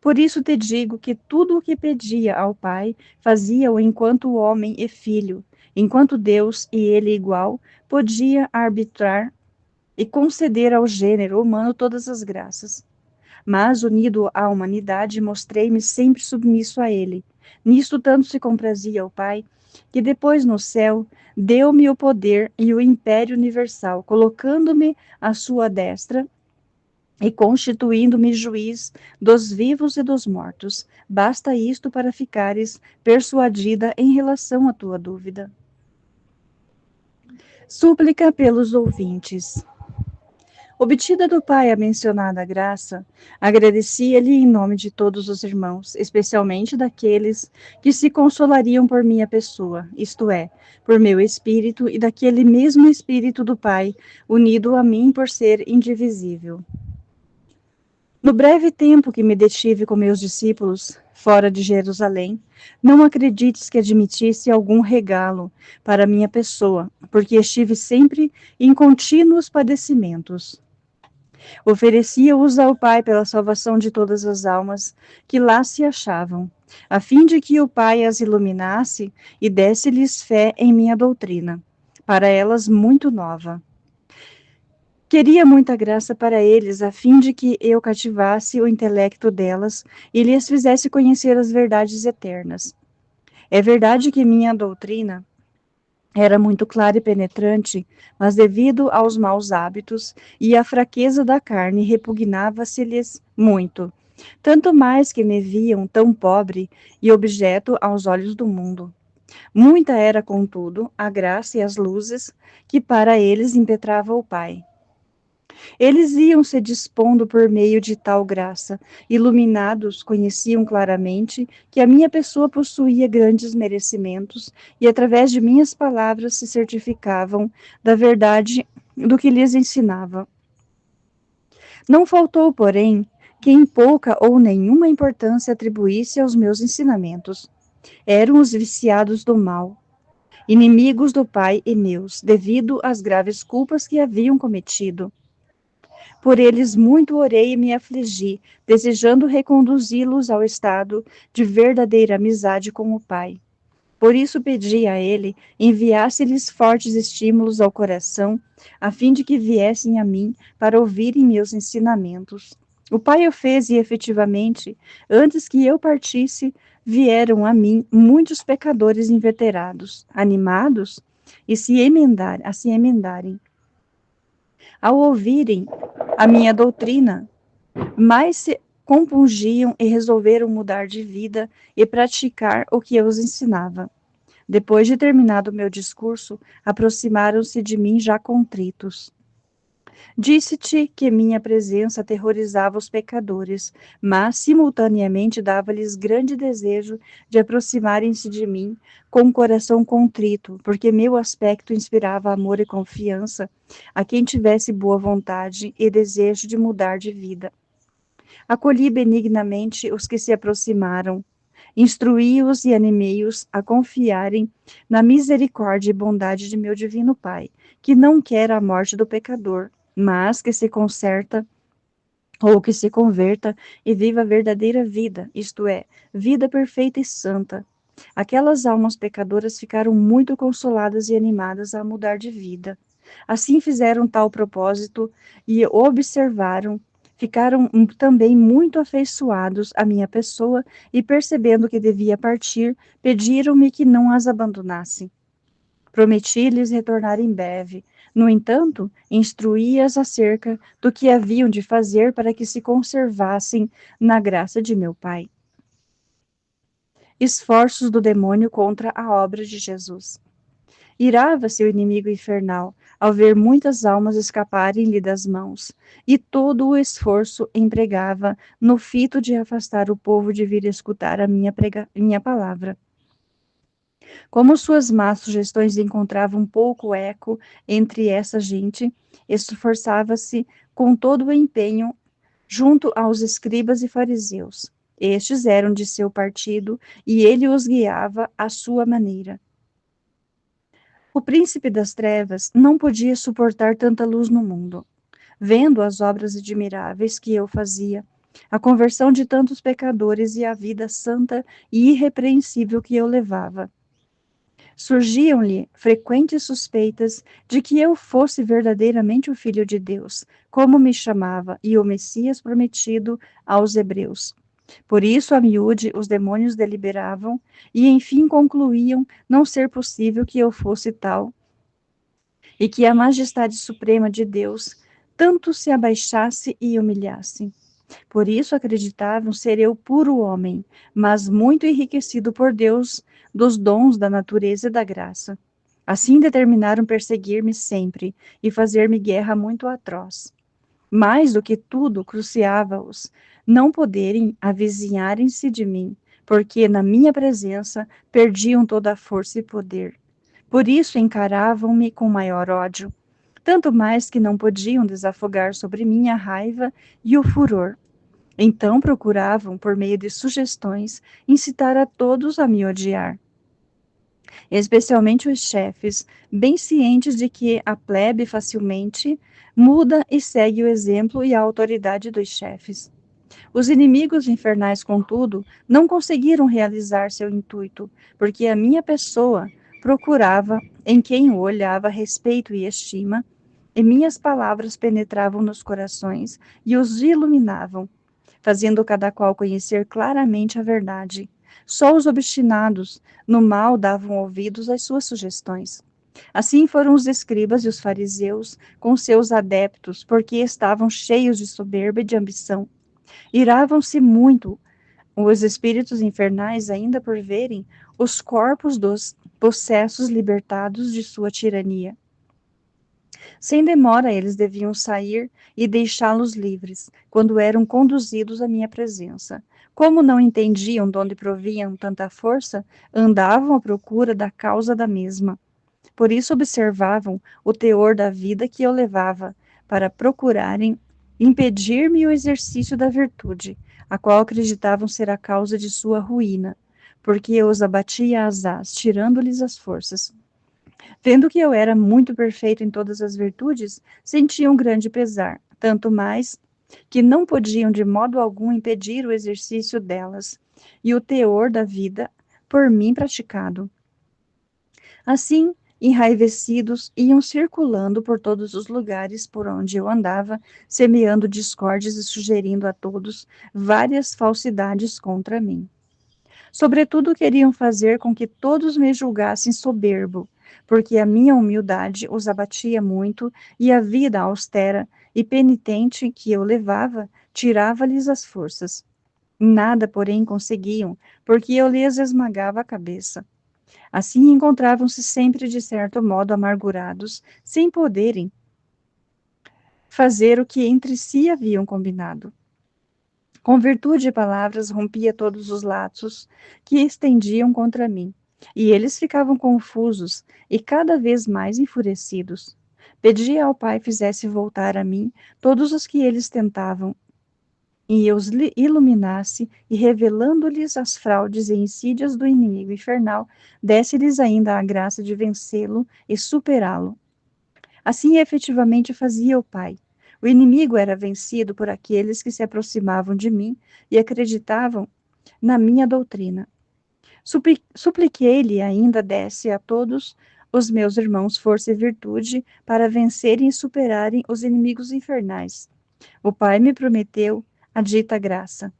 Por isso te digo que tudo o que pedia ao Pai, fazia-o enquanto homem e filho, enquanto Deus e ele igual, podia arbitrar e conceder ao gênero humano todas as graças. Mas, unido à humanidade, mostrei-me sempre submisso a ele. Nisto tanto se comprazia o Pai, que depois no céu deu-me o poder e o império universal, colocando-me à sua destra e constituindo-me juiz dos vivos e dos mortos. Basta isto para ficares persuadida em relação à tua dúvida. Súplica pelos ouvintes. Obtida do Pai a mencionada graça, agradecia-lhe em nome de todos os irmãos, especialmente daqueles que se consolariam por minha pessoa, isto é, por meu espírito e daquele mesmo espírito do Pai, unido a mim por ser indivisível. No breve tempo que me detive com meus discípulos, fora de Jerusalém, não acredites que admitisse algum regalo para minha pessoa, porque estive sempre em contínuos padecimentos. Oferecia-os ao Pai pela salvação de todas as almas que lá se achavam, a fim de que o Pai as iluminasse e desse-lhes fé em minha doutrina, para elas muito nova. Queria muita graça para eles, a fim de que eu cativasse o intelecto delas e lhes fizesse conhecer as verdades eternas. É verdade que minha doutrina era muito clara e penetrante, mas devido aos maus hábitos e à fraqueza da carne, repugnava-se-lhes muito, tanto mais que me viam tão pobre e objeto aos olhos do mundo. Muita era, contudo, a graça e as luzes que para eles impetrava o Pai. Eles iam se dispondo por meio de tal graça. Iluminados, conheciam claramente que a minha pessoa possuía grandes merecimentos e, através de minhas palavras, se certificavam da verdade do que lhes ensinava. Não faltou, porém, quem pouca ou nenhuma importância atribuísse aos meus ensinamentos. Eram os viciados do mal, inimigos do Pai e meus, devido às graves culpas que haviam cometido. Por eles muito orei e me afligi, desejando reconduzi-los ao estado de verdadeira amizade com o Pai. Por isso pedi a ele enviasse-lhes fortes estímulos ao coração, a fim de que viessem a mim para ouvirem meus ensinamentos. O Pai o fez e, efetivamente, antes que eu partisse, vieram a mim muitos pecadores inveterados, animados a se emendarem. Ao ouvirem a minha doutrina, mais se compungiam e resolveram mudar de vida e praticar o que eu os ensinava. Depois de terminado o meu discurso, aproximaram-se de mim já contritos. Disse-te que minha presença aterrorizava os pecadores, mas simultaneamente dava-lhes grande desejo de aproximarem-se de mim com um coração contrito, porque meu aspecto inspirava amor e confiança a quem tivesse boa vontade e desejo de mudar de vida. Acolhi benignamente os que se aproximaram, instruí-os e animei-os a confiarem na misericórdia e bondade de meu divino Pai, que não quer a morte do pecador, mas que se conserta ou que se converta e viva a verdadeira vida, isto é, vida perfeita e santa. Aquelas almas pecadoras ficaram muito consoladas e animadas a mudar de vida. Assim fizeram tal propósito e observaram, ficaram também muito afeiçoados à minha pessoa e, percebendo que devia partir, pediram-me que não as abandonasse. Prometi-lhes retornar em breve. No entanto, instruí-as acerca do que haviam de fazer para que se conservassem na graça de meu Pai. Esforços do demônio contra a obra de Jesus. Irava-se o inimigo infernal, ao ver muitas almas escaparem-lhe das mãos, e todo o esforço empregava no fito de afastar o povo de vir escutar a minha palavra. Como suas más sugestões encontravam pouco eco entre essa gente, esforçava-se com todo o empenho junto aos escribas e fariseus. Estes eram de seu partido e ele os guiava à sua maneira. O príncipe das trevas não podia suportar tanta luz no mundo. Vendo as obras admiráveis que eu fazia, a conversão de tantos pecadores e a vida santa e irrepreensível que eu levava, surgiam-lhe frequentes suspeitas de que eu fosse verdadeiramente o Filho de Deus, como me chamava, e o Messias prometido aos hebreus. Por isso, a miúde, os demônios deliberavam e, enfim, concluíam não ser possível que eu fosse tal, e que a majestade suprema de Deus tanto se abaixasse e humilhasse. Por isso acreditavam ser eu puro homem, mas muito enriquecido por Deus dos dons da natureza e da graça. Assim determinaram perseguir-me sempre e fazer-me guerra muito atroz. Mais do que tudo, cruciava-os não poderem avizinharem-se de mim, porque na minha presença perdiam toda a força e poder. Por isso encaravam-me com maior ódio, tanto mais que não podiam desafogar sobre mim a raiva e o furor. Então procuravam, por meio de sugestões, incitar a todos a me odiar, especialmente os chefes, bem cientes de que a plebe facilmente muda e segue o exemplo e a autoridade dos chefes. Os inimigos infernais, contudo, não conseguiram realizar seu intuito, porque a minha pessoa procurava, em quem o olhava, respeito e estima, e minhas palavras penetravam nos corações e os iluminavam, fazendo cada qual conhecer claramente a verdade. Só os obstinados no mal davam ouvidos às suas sugestões. Assim foram os escribas e os fariseus com seus adeptos, porque estavam cheios de soberba e de ambição. Iravam-se muito os espíritos infernais ainda por verem os corpos dos possessos libertados de sua tirania. Sem demora, eles deviam sair e deixá-los livres, quando eram conduzidos à minha presença. Como não entendiam de onde provinham tanta força, andavam à procura da causa da mesma. Por isso observavam o teor da vida que eu levava, para procurarem impedir-me o exercício da virtude, a qual acreditavam ser a causa de sua ruína, porque eu os abatia às tirando-lhes as forças. Vendo que eu era muito perfeito em todas as virtudes, sentiam grande pesar, tanto mais que não podiam de modo algum impedir o exercício delas e o teor da vida por mim praticado. Assim, enraivecidos, iam circulando por todos os lugares por onde eu andava, semeando discórdias e sugerindo a todos várias falsidades contra mim. Sobretudo, queriam fazer com que todos me julgassem soberbo, porque a minha humildade os abatia muito e a vida austera e penitente que eu levava tirava-lhes as forças. Nada, porém, conseguiam, porque eu lhes esmagava a cabeça. Assim encontravam-se sempre, de certo modo, amargurados, sem poderem fazer o que entre si haviam combinado. Com virtude de palavras, rompia todos os laços que estendiam contra mim, e eles ficavam confusos e cada vez mais enfurecidos. Pedia ao Pai fizesse voltar a mim todos os que eles tentavam, e eu os iluminasse, e revelando-lhes as fraudes e insídias do inimigo infernal, desse-lhes ainda a graça de vencê-lo e superá-lo. Assim efetivamente fazia o Pai. O inimigo era vencido por aqueles que se aproximavam de mim e acreditavam na minha doutrina. Supliquei-lhe ainda desse a todos os meus irmãos força e virtude para vencerem e superarem os inimigos infernais. O Pai me prometeu a dita graça.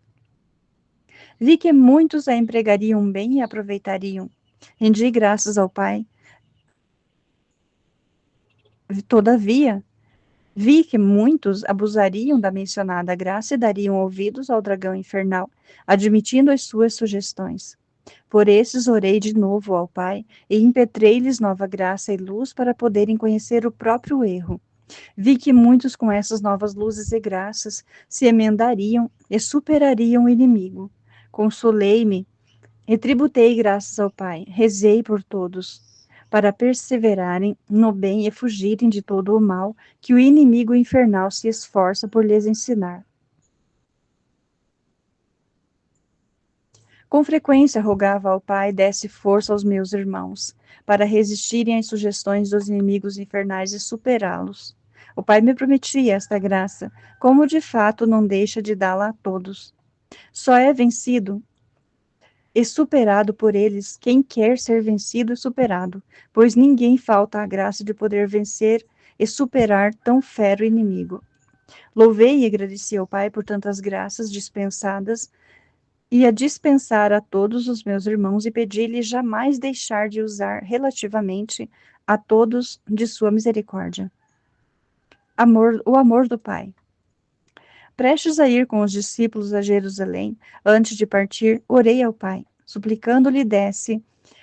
Vi que muitos a empregariam bem e aproveitariam. Rendi graças ao Pai. Todavia, vi que muitos abusariam da mencionada graça e dariam ouvidos ao dragão infernal, admitindo as suas sugestões. Por esses orei de novo ao Pai e impetrei-lhes nova graça e luz para poderem conhecer o próprio erro. Vi que muitos com essas novas luzes e graças se emendariam e superariam o inimigo. Consolei-me e tributei graças ao Pai. Rezei por todos, para perseverarem no bem e fugirem de todo o mal que o inimigo infernal se esforça por lhes ensinar. Com frequência rogava ao Pai desse força aos meus irmãos, para resistirem às sugestões dos inimigos infernais e superá-los. O Pai me prometia esta graça, como de fato não deixa de dá-la a todos. Só é vencido e superado por eles quem quer ser vencido e superado, pois ninguém falta a graça de poder vencer e superar tão fero inimigo. Louvei e agradeci ao Pai por tantas graças dispensadas e a dispensar a todos os meus irmãos e pedi-lhe jamais deixar de usar relativamente a todos de sua misericórdia. O amor do Pai. Prestes a ir com os discípulos a Jerusalém, antes de partir, orei ao Pai, suplicando-lhe desse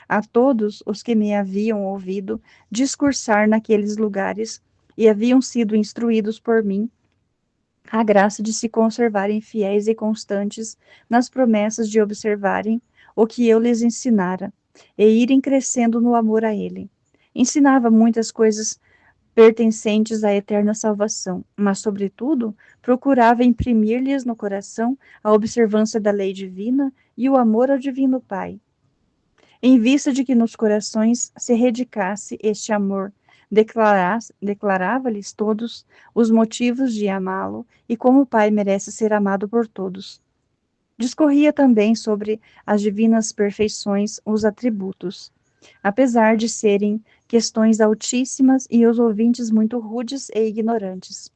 a todos os que me haviam ouvido discursar naqueles lugares e haviam sido instruídos por mim a graça de se conservarem fiéis e constantes nas promessas de observarem o que eu lhes ensinara e irem crescendo no amor a ele. Ensinava muitas coisas pertencentes à eterna salvação, mas, sobretudo, procurava imprimir-lhes no coração a observância da lei divina e o amor ao Divino Pai, em vista de que nos corações se radicasse este amor, declarava-lhes todos os motivos de amá-lo e como o Pai merece ser amado por todos. Discorria também sobre as divinas perfeições, os atributos, apesar de serem questões altíssimas e os ouvintes muito rudes e ignorantes.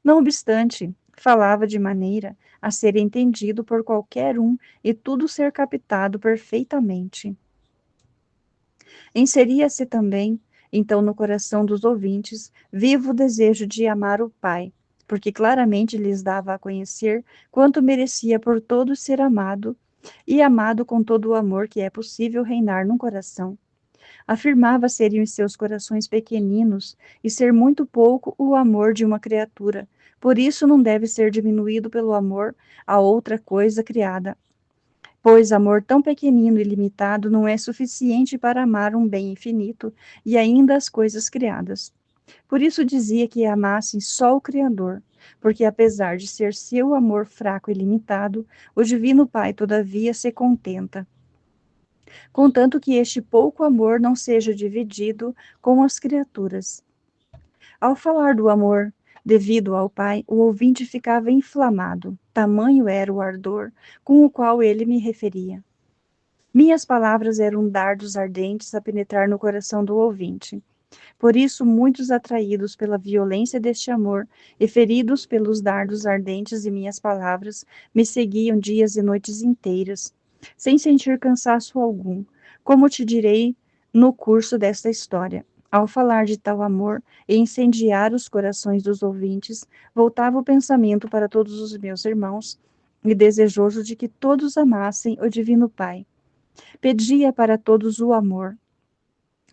Não obstante, falava de maneira a ser entendido por qualquer um e tudo ser captado perfeitamente. Inseria-se também, então, no coração dos ouvintes, vivo o desejo de amar o Pai, porque claramente lhes dava a conhecer quanto merecia por todos ser amado, e amado com todo o amor que é possível reinar num coração. Afirmava serem os seus corações pequeninos e ser muito pouco o amor de uma criatura, por isso não deve ser diminuído pelo amor a outra coisa criada, pois amor tão pequenino e limitado não é suficiente para amar um bem infinito e ainda as coisas criadas. Por isso dizia que amassem só o Criador, porque apesar de ser seu amor fraco e limitado, o Divino Pai todavia se contenta, contanto que este pouco amor não seja dividido com as criaturas. Ao falar do amor devido ao Pai, o ouvinte ficava inflamado, tamanho era o ardor com o qual ele me referia. Minhas palavras eram dardos ardentes a penetrar no coração do ouvinte. Por isso, muitos atraídos pela violência deste amor e feridos pelos dardos ardentes de minhas palavras, me seguiam dias e noites inteiras, sem sentir cansaço algum, como te direi no curso desta história. Ao falar de tal amor e incendiar os corações dos ouvintes, voltava o pensamento para todos os meus irmãos, e desejoso de que todos amassem o Divino Pai. Pedia para todos o amor,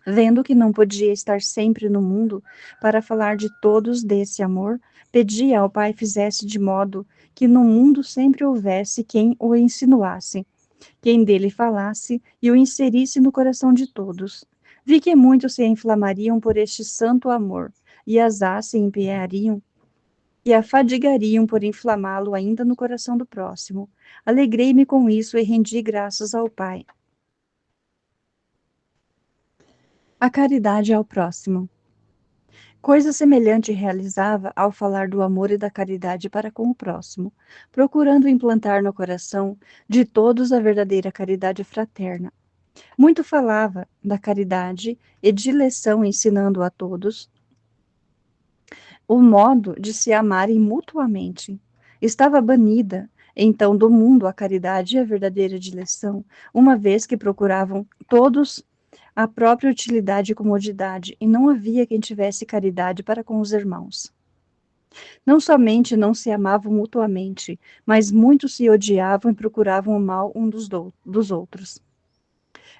vendo que não podia estar sempre no mundo para falar de todos desse amor, pedia ao Pai fizesse de modo que no mundo sempre houvesse quem o insinuasse, quem dele falasse e o inserisse no coração de todos. Vi que muitos se inflamariam por este santo amor, e asaz se empenhariam e afadigariam por inflamá-lo ainda no coração do próximo. Alegrei-me com isso e rendi graças ao Pai. A caridade ao próximo. Coisa semelhante realizava ao falar do amor e da caridade para com o próximo, procurando implantar no coração de todos a verdadeira caridade fraterna. Muito falava da caridade e de lição ensinando a todos o modo de se amarem mutuamente. Estava banida, então, do mundo a caridade e a verdadeira dileção, uma vez que procuravam todos a própria utilidade e comodidade, e não havia quem tivesse caridade para com os irmãos. Não somente não se amavam mutuamente, mas muitos se odiavam e procuravam o mal um dos outros.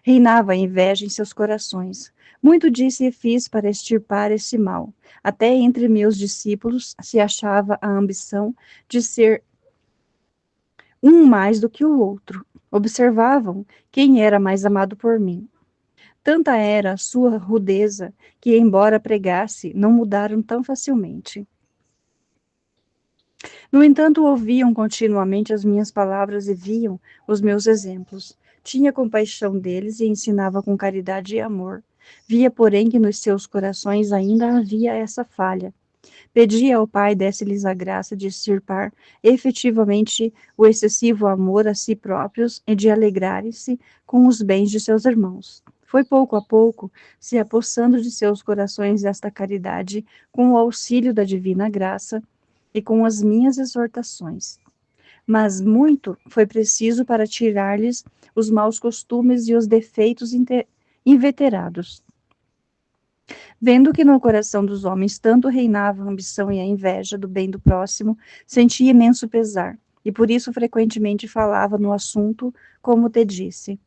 Reinava a inveja em seus corações. Muito disse e fiz para extirpar esse mal. Até entre meus discípulos se achava a ambição de ser um mais do que o outro. Observavam quem era mais amado por mim. Tanta era a sua rudeza que, embora pregasse, não mudaram tão facilmente. No entanto, ouviam continuamente as minhas palavras e viam os meus exemplos. Tinha compaixão deles e ensinava com caridade e amor. Via, porém, que nos seus corações ainda havia essa falha. Pedia ao Pai desse-lhes a graça de extirpar efetivamente o excessivo amor a si próprios e de alegrarem-se com os bens de seus irmãos. Foi pouco a pouco se apossando de seus corações esta caridade, com o auxílio da divina graça e com as minhas exortações. Mas muito foi preciso para tirar-lhes os maus costumes e os defeitos inveterados. Vendo que no coração dos homens tanto reinava a ambição e a inveja do bem do próximo, sentia imenso pesar, e por isso frequentemente falava no assunto, como te disse.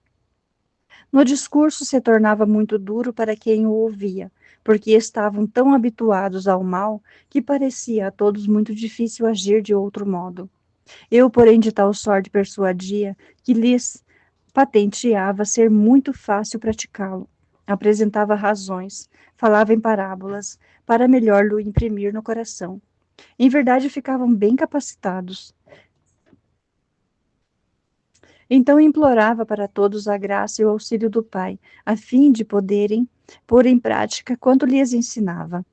No discurso se tornava muito duro para quem o ouvia, porque estavam tão habituados ao mal que parecia a todos muito difícil agir de outro modo. Eu, porém, de tal sorte persuadia que lhes patenteava ser muito fácil praticá-lo. Apresentava razões, falava em parábolas, para melhor lhe imprimir no coração. Em verdade, ficavam bem capacitados. Então implorava para todos a graça e o auxílio do Pai, a fim de poderem pôr em prática quanto lhes ensinava,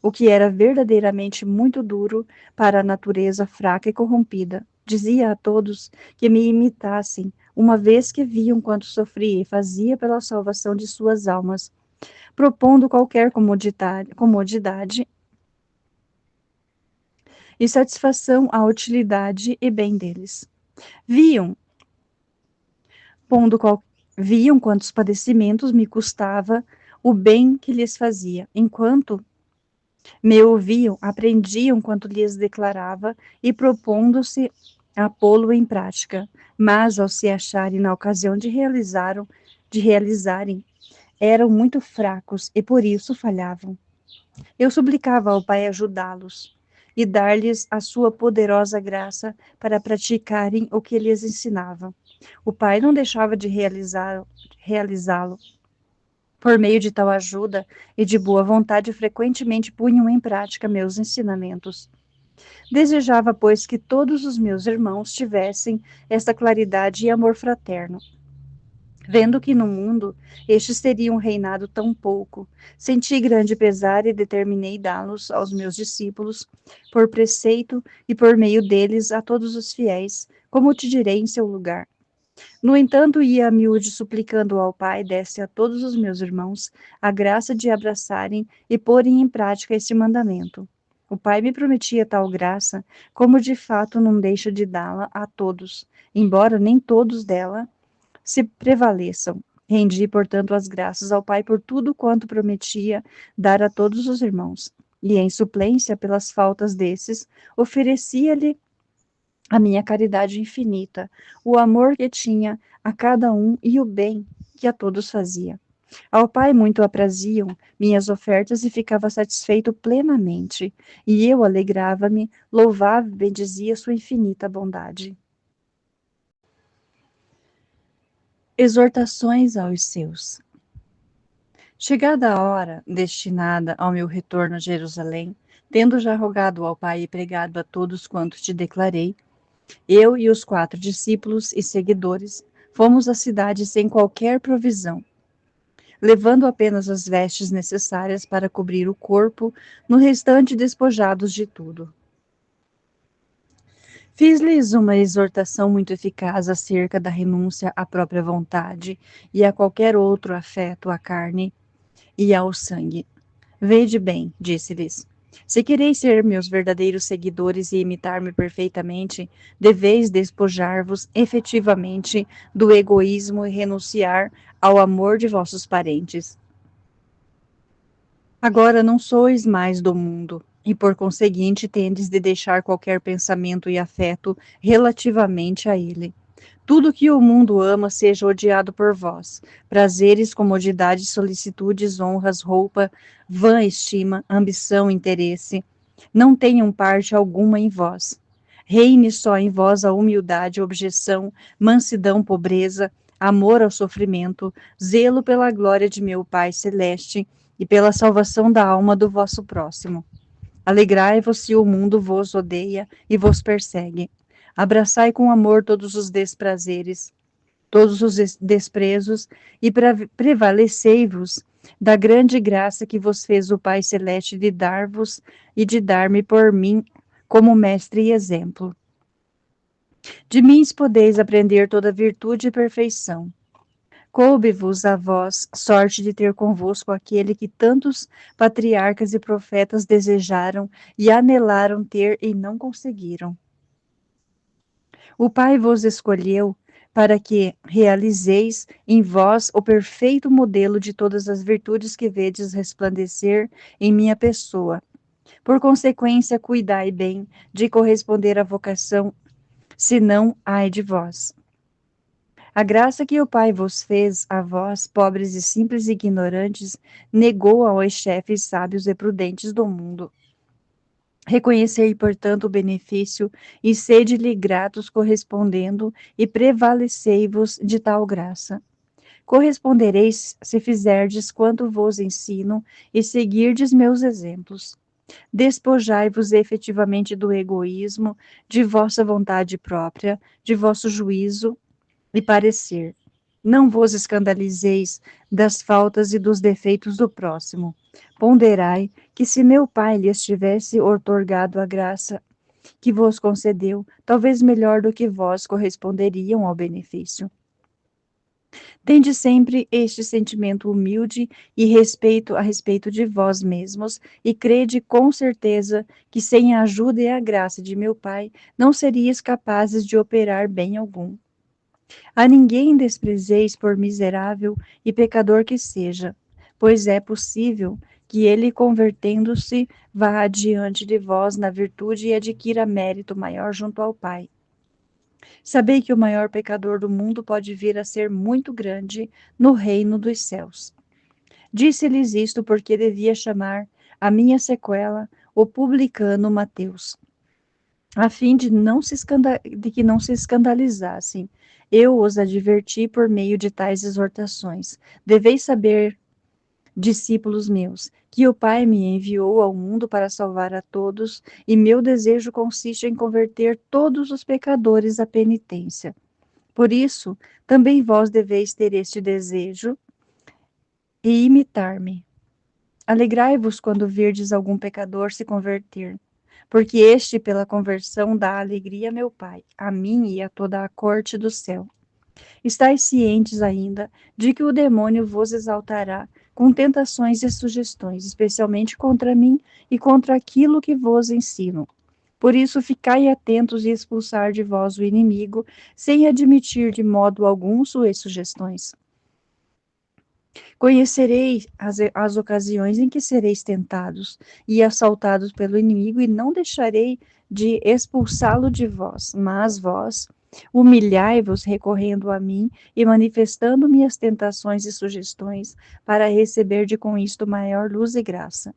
o que era verdadeiramente muito duro para a natureza fraca e corrompida. Dizia a todos que me imitassem, uma vez que viam quanto sofria e fazia pela salvação de suas almas, propondo qualquer comodidade e satisfação à utilidade e bem deles. Viam, pondo qual, viam quantos padecimentos me custava o bem que lhes fazia, enquanto me ouviam, aprendiam quanto lhes declarava e propondo-se a pô-lo em prática, mas ao se acharem na ocasião de realizarem, eram muito fracos e por isso falhavam. Eu suplicava ao Pai ajudá-los e dar-lhes a sua poderosa graça para praticarem o que lhes ensinava. O Pai não deixava de realizá-lo. Por meio de tal ajuda e de boa vontade, frequentemente punham em prática meus ensinamentos. Desejava, pois, que todos os meus irmãos tivessem esta claridade e amor fraterno. Vendo que no mundo estes teriam reinado tão pouco, senti grande pesar e determinei dá-los aos meus discípulos, por preceito e por meio deles a todos os fiéis, como te direi em seu lugar. No entanto, ia a miúde suplicando ao Pai desse a todos os meus irmãos a graça de abraçarem e porem em prática este mandamento. O Pai me prometia tal graça, como de fato não deixa de dá-la a todos, embora nem todos dela se prevaleçam. Rendi, portanto, as graças ao Pai por tudo quanto prometia dar a todos os irmãos. E, em suplência pelas faltas desses, oferecia-lhe a minha caridade infinita, o amor que tinha a cada um e o bem que a todos fazia. Ao Pai muito apraziam minhas ofertas e ficava satisfeito plenamente, e eu alegrava-me, louvava e bendizia sua infinita bondade. Exortações aos seus. Chegada a hora destinada ao meu retorno a Jerusalém, tendo já rogado ao Pai e pregado a todos quantos te declarei, eu e os 4 discípulos e seguidores fomos à cidade sem qualquer provisão, levando apenas as vestes necessárias para cobrir o corpo, no restante despojados de tudo. Fiz-lhes uma exortação muito eficaz acerca da renúncia à própria vontade e a qualquer outro afeto à carne e ao sangue. Vede bem, disse-lhes, se quereis ser meus verdadeiros seguidores e imitar-me perfeitamente, deveis despojar-vos efetivamente do egoísmo e renunciar ao amor de vossos parentes. Agora não sois mais do mundo, e por conseguinte tendes de deixar qualquer pensamento e afeto relativamente a ele. tudo que o mundo ama seja odiado por vós. Prazeres, comodidades, solicitudes, honras, roupa, vã estima, ambição, interesse, não tenham parte alguma em vós. Reine só em vós a humildade, objeção, mansidão, pobreza, amor ao sofrimento, zelo pela glória de meu Pai Celeste e pela salvação da alma do vosso próximo. Alegrai-vos se o mundo vos odeia e vos persegue. Abraçai com amor todos os desprazeres, todos os desprezos, e prevalecei-vos da grande graça que vos fez o Pai Celeste de dar-vos e de dar-me por mim como mestre e exemplo. De mim podeis aprender toda virtude e perfeição. Coube-vos a vós sorte de ter convosco aquele que tantos patriarcas e profetas desejaram e anelaram ter e não conseguiram. O Pai vos escolheu para que realizeis em vós o perfeito modelo de todas as virtudes que vedes resplandecer em minha pessoa. Por consequência, cuidai bem de corresponder à vocação, senão ai de vós. A graça que o Pai vos fez, a vós, pobres e simples ignorantes, negou aos chefes sábios e prudentes do mundo. Reconhecei, portanto, o benefício e sede-lhe gratos correspondendo e prevalecei-vos de tal graça. Correspondereis se fizerdes quanto vos ensino e seguirdes meus exemplos. Despojai-vos efetivamente do egoísmo, de vossa vontade própria, de vosso juízo e parecer. Não vos escandalizeis das faltas e dos defeitos do próximo. Ponderai que se meu Pai lhes tivesse outorgado a graça que vos concedeu, talvez melhor do que vós corresponderiam ao benefício. Tende sempre este sentimento humilde e respeito a respeito de vós mesmos, e crede com certeza que sem a ajuda e a graça de meu Pai não seriais capazes de operar bem algum. A ninguém desprezeis por miserável e pecador que seja, pois é possível que ele, convertendo-se, vá adiante de vós na virtude e adquira mérito maior junto ao Pai. Sabei que o maior pecador do mundo pode vir a ser muito grande no reino dos céus. Disse-lhes isto porque devia chamar a minha sequela o publicano Mateus, a fim de que não se escandalizassem. Eu os adverti por meio de tais exortações. Deveis saber, discípulos meus, que o Pai me enviou ao mundo para salvar a todos, e meu desejo consiste em converter todos os pecadores à penitência. Por isso, também vós deveis ter este desejo e imitar-me. Alegrai-vos quando virdes algum pecador se converter, porque este, pela conversão, dá alegria a meu Pai, a mim e a toda a corte do céu. Estais cientes ainda de que o demônio vos exaltará com tentações e sugestões, especialmente contra mim e contra aquilo que vos ensino. Por isso, ficai atentos e expulsar de vós o inimigo, sem admitir de modo algum suas sugestões. Conhecereis as ocasiões em que sereis tentados e assaltados pelo inimigo, e não deixarei de expulsá-lo de vós, mas vós humilhai-vos recorrendo a mim e manifestando minhas tentações e sugestões, para receber de com isto maior luz e graça.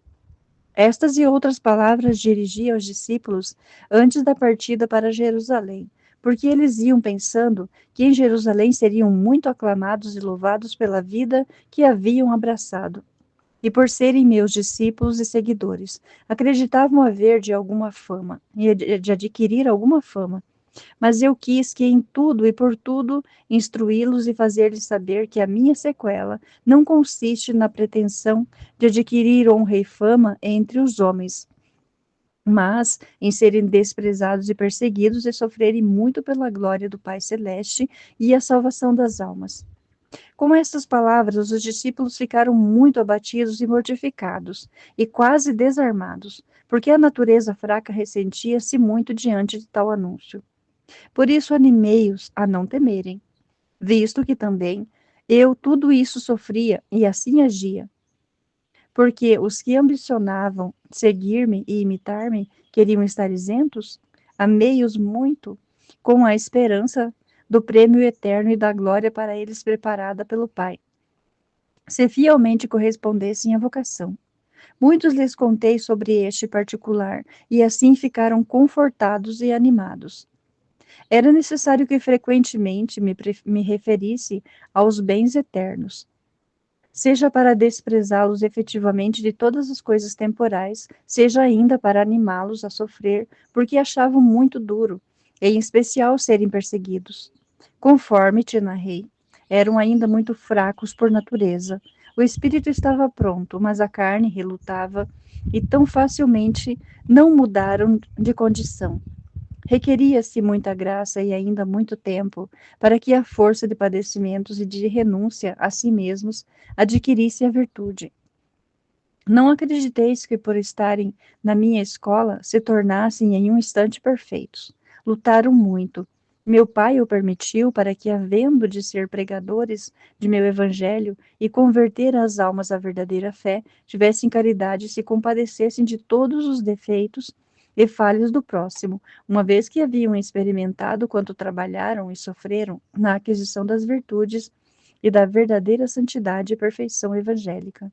Estas e outras palavras dirigi aos discípulos antes da partida para Jerusalém, porque eles iam pensando que em Jerusalém seriam muito aclamados e louvados pela vida que haviam abraçado. E por serem meus discípulos e seguidores, acreditavam haver de alguma fama, e de adquirir alguma fama. Mas eu quis que em tudo e por tudo instruí-los e fazer-lhes saber que a minha sequela não consiste na pretensão de adquirir honra e fama entre os homens, mas em serem desprezados e perseguidos e sofrerem muito pela glória do Pai Celeste e a salvação das almas. Com estas palavras, os discípulos ficaram muito abatidos e mortificados, e quase desarmados, porque a natureza fraca ressentia-se muito diante de tal anúncio. Por isso animei-os a não temerem, visto que também eu tudo isso sofria e assim agia. Porque os que ambicionavam seguir-me e imitar-me queriam estar isentos? Amei-os muito, com a esperança do prêmio eterno e da glória para eles preparada pelo Pai, se fielmente correspondessem à vocação. Muitos lhes contei sobre este particular, e assim ficaram confortados e animados. Era necessário que frequentemente me referisse aos bens eternos, seja para desprezá-los efetivamente de todas as coisas temporais, seja ainda para animá-los a sofrer, porque achavam muito duro, em especial serem perseguidos. Conforme te narrei, eram ainda muito fracos por natureza. O espírito estava pronto, mas a carne relutava, e tão facilmente não mudaram de condição. Requeria-se muita graça e ainda muito tempo para que a força de padecimentos e de renúncia a si mesmos adquirisse a virtude. Não acrediteis que por estarem na minha escola se tornassem em um instante perfeitos. Lutaram muito. Meu pai o permitiu para que, havendo de ser pregadores de meu evangelho e converter as almas à verdadeira fé, tivessem caridade e se compadecessem de todos os defeitos e falhas do próximo, uma vez que haviam experimentado quanto trabalharam e sofreram na aquisição das virtudes e da verdadeira santidade e perfeição evangélica.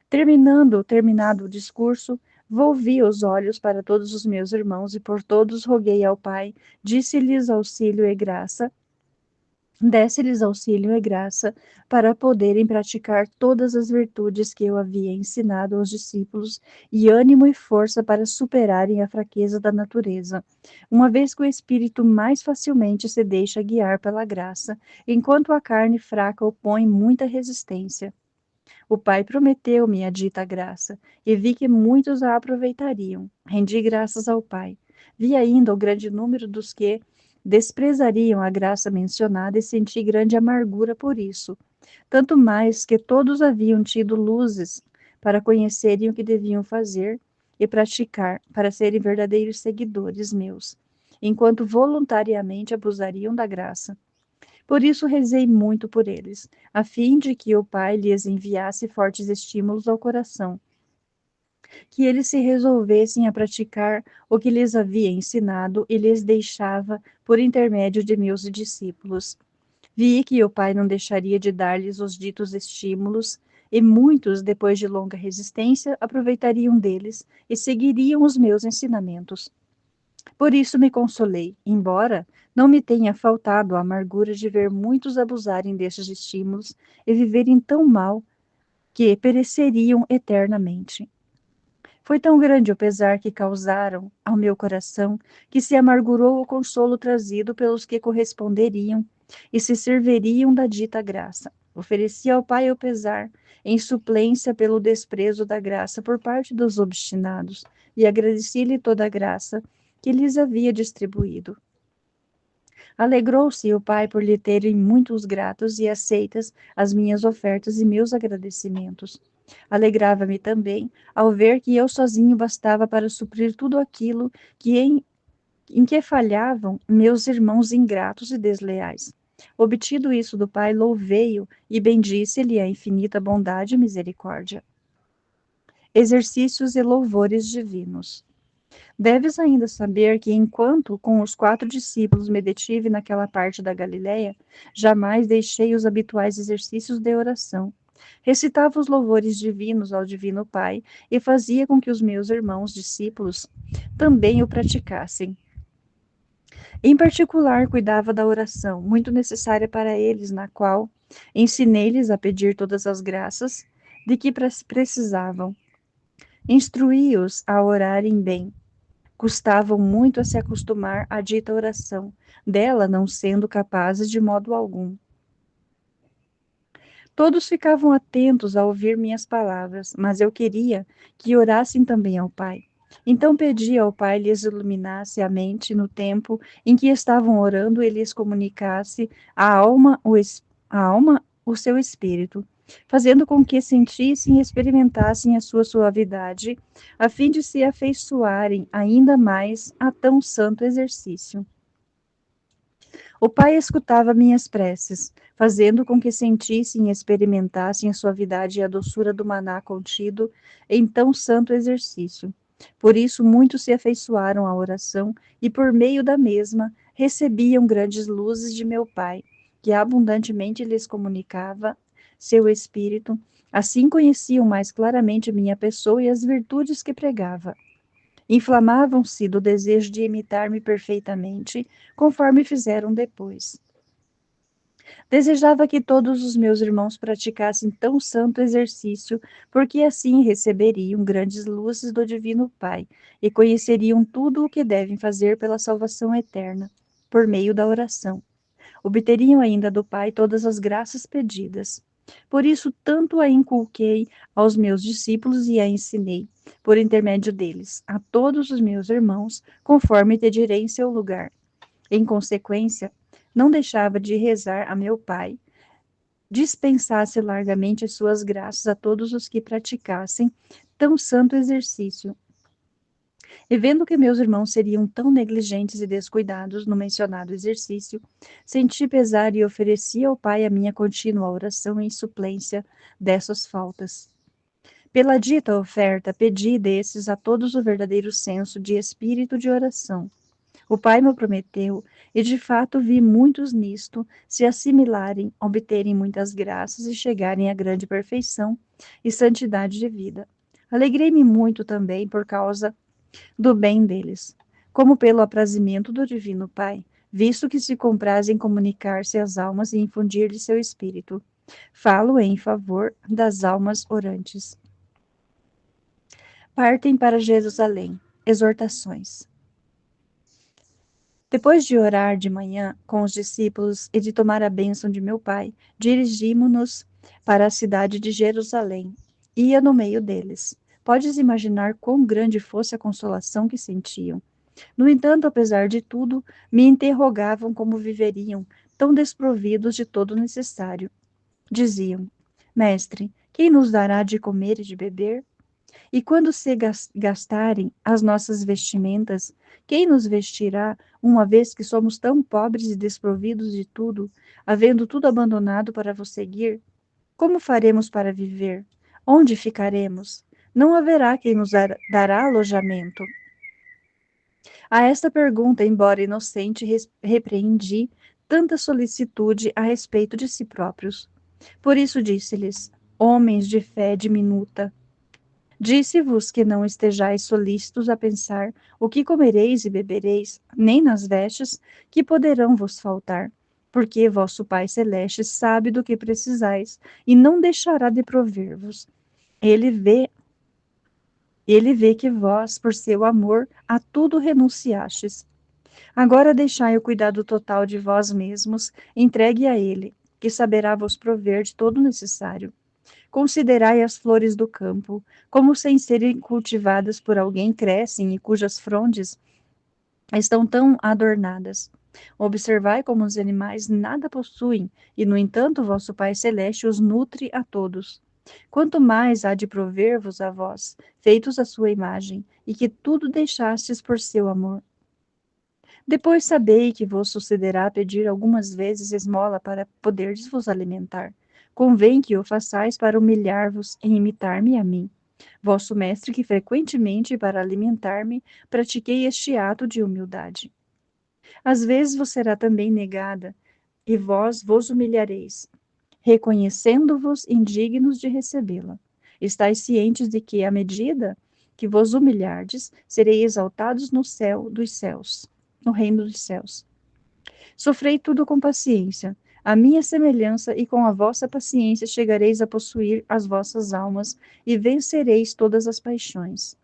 Terminado o discurso, volvi os olhos para todos os meus irmãos e por todos roguei ao Pai, desse-lhes auxílio e graça para poderem praticar todas as virtudes que eu havia ensinado aos discípulos e ânimo e força para superarem a fraqueza da natureza, uma vez que o espírito mais facilmente se deixa guiar pela graça, enquanto a carne fraca opõe muita resistência. O Pai prometeu-me a dita graça, e vi que muitos a aproveitariam. Rendi graças ao Pai. Vi ainda o grande número dos que desprezariam a graça mencionada e senti grande amargura por isso. Tanto mais que todos haviam tido luzes para conhecerem o que deviam fazer e praticar para serem verdadeiros seguidores meus, enquanto voluntariamente abusariam da graça. Por isso rezei muito por eles, a fim de que o Pai lhes enviasse fortes estímulos ao coração, que eles se resolvessem a praticar o que lhes havia ensinado e lhes deixava por intermédio de meus discípulos. Vi que o Pai não deixaria de dar-lhes os ditos estímulos, e muitos, depois de longa resistência, aproveitariam deles e seguiriam os meus ensinamentos. Por isso me consolei, embora não me tenha faltado a amargura de ver muitos abusarem destes estímulos e viverem tão mal que pereceriam eternamente. Foi tão grande o pesar que causaram ao meu coração que se amargurou o consolo trazido pelos que corresponderiam e se serviriam da dita graça. Ofereci ao Pai o pesar, em suplência pelo desprezo da graça por parte dos obstinados, e agradeci-lhe toda a graça que lhes havia distribuído. Alegrou-se o Pai por lhe terem muitos gratos e aceitas as minhas ofertas e meus agradecimentos. Alegrava-me também ao ver que eu sozinho bastava para suprir tudo aquilo que em que falhavam meus irmãos ingratos e desleais. Obtido isso do Pai, louvei-o e bendisse-lhe a infinita bondade e misericórdia. Exercícios e louvores divinos. Deves ainda saber que, enquanto com os 4 discípulos me detive naquela parte da Galiléia, jamais deixei os habituais exercícios de oração. Recitava os louvores divinos ao Divino Pai e fazia com que os meus irmãos discípulos também o praticassem. Em particular, cuidava da oração, muito necessária para eles, na qual ensinei-lhes a pedir todas as graças de que precisavam. Instruí-os a orarem bem. Custavam muito a se acostumar à dita oração, dela não sendo capazes de modo algum. Todos ficavam atentos a ouvir minhas palavras, mas eu queria que orassem também ao Pai. Então pedi ao Pai lhes iluminasse a mente no tempo em que estavam orando e lhes comunicasse a alma o seu espírito, fazendo com que sentissem e experimentassem a sua suavidade, a fim de se afeiçoarem ainda mais a tão santo exercício. O Pai escutava minhas preces, fazendo com que sentissem e experimentassem a suavidade e a doçura do maná contido em tão santo exercício. Por isso, muitos se afeiçoaram à oração e, por meio da mesma, recebiam grandes luzes de meu Pai, que abundantemente lhes comunicava seu espírito, assim conheciam mais claramente minha pessoa e as virtudes que pregava. Inflamavam-se do desejo de imitar-me perfeitamente, conforme fizeram depois. Desejava que todos os meus irmãos praticassem tão santo exercício, porque assim receberiam grandes luzes do Divino Pai e conheceriam tudo o que devem fazer pela salvação eterna, por meio da oração. Obteriam ainda do Pai todas as graças pedidas. Por isso, tanto a inculquei aos meus discípulos e a ensinei, por intermédio deles, a todos os meus irmãos, conforme te direi em seu lugar. Em consequência, não deixava de rezar a meu Pai, dispensasse largamente as suas graças a todos os que praticassem tão santo exercício. E vendo que meus irmãos seriam tão negligentes e descuidados no mencionado exercício, senti pesar e ofereci ao Pai a minha contínua oração em suplência dessas faltas. Pela dita oferta, pedi desses a todos o verdadeiro senso de espírito de oração. O Pai me prometeu, e de fato vi muitos nisto se assimilarem, obterem muitas graças e chegarem à grande perfeição e santidade de vida. Alegrei-me muito também por causa do bem deles, como pelo aprazimento do Divino Pai, visto que se compraz em comunicar-se às almas e infundir-lhe seu espírito. Falo em favor das almas orantes. Partem para Jerusalém. Exortações. Depois de orar de manhã com os discípulos e de tomar a bênção de meu pai, dirigimo-nos para a cidade de Jerusalém. Ia no meio deles. Podes imaginar quão grande fosse a consolação que sentiam. No entanto, apesar de tudo, me interrogavam como viveriam, tão desprovidos de todo o necessário. Diziam: Mestre, quem nos dará de comer e de beber? E quando se gastarem as nossas vestimentas, quem nos vestirá, uma vez que somos tão pobres e desprovidos de tudo, havendo tudo abandonado para vos seguir? Como faremos para viver? Onde ficaremos? Não haverá quem nos dará alojamento. A esta pergunta, embora inocente, repreendi tanta solicitude a respeito de si próprios. Por isso disse-lhes: Homens de fé diminuta, disse-vos que não estejais solícitos a pensar o que comereis e bebereis, nem nas vestes que poderão vos faltar, porque vosso Pai Celeste sabe do que precisais e não deixará de prover-vos. Ele vê, ele vê que vós, por seu amor, a tudo renunciastes. Agora deixai o cuidado total de vós mesmos, entregue a ele, que saberá vos prover de todo o necessário. Considerai as flores do campo, como sem serem cultivadas por alguém crescem e cujas frondes estão tão adornadas. Observai como os animais nada possuem, e no entanto vosso Pai Celeste os nutre a todos. Quanto mais há de prover-vos a vós, feitos à sua imagem, e que tudo deixastes por seu amor. Depois sabei que vos sucederá pedir algumas vezes esmola para poderdes vos alimentar. Convém que o façais para humilhar-vos e imitar-me a mim. Vosso mestre, que frequentemente, para alimentar-me, pratiquei este ato de humildade. Às vezes vos será também negada, e vós vos humilhareis, reconhecendo-vos indignos de recebê-la. Estais cientes de que, à medida que vos humilhardes, sereis exaltados no céu dos céus, no reino dos céus. Sofrei tudo com paciência. À minha semelhança e com a vossa paciência chegareis a possuir as vossas almas e vencereis todas as paixões.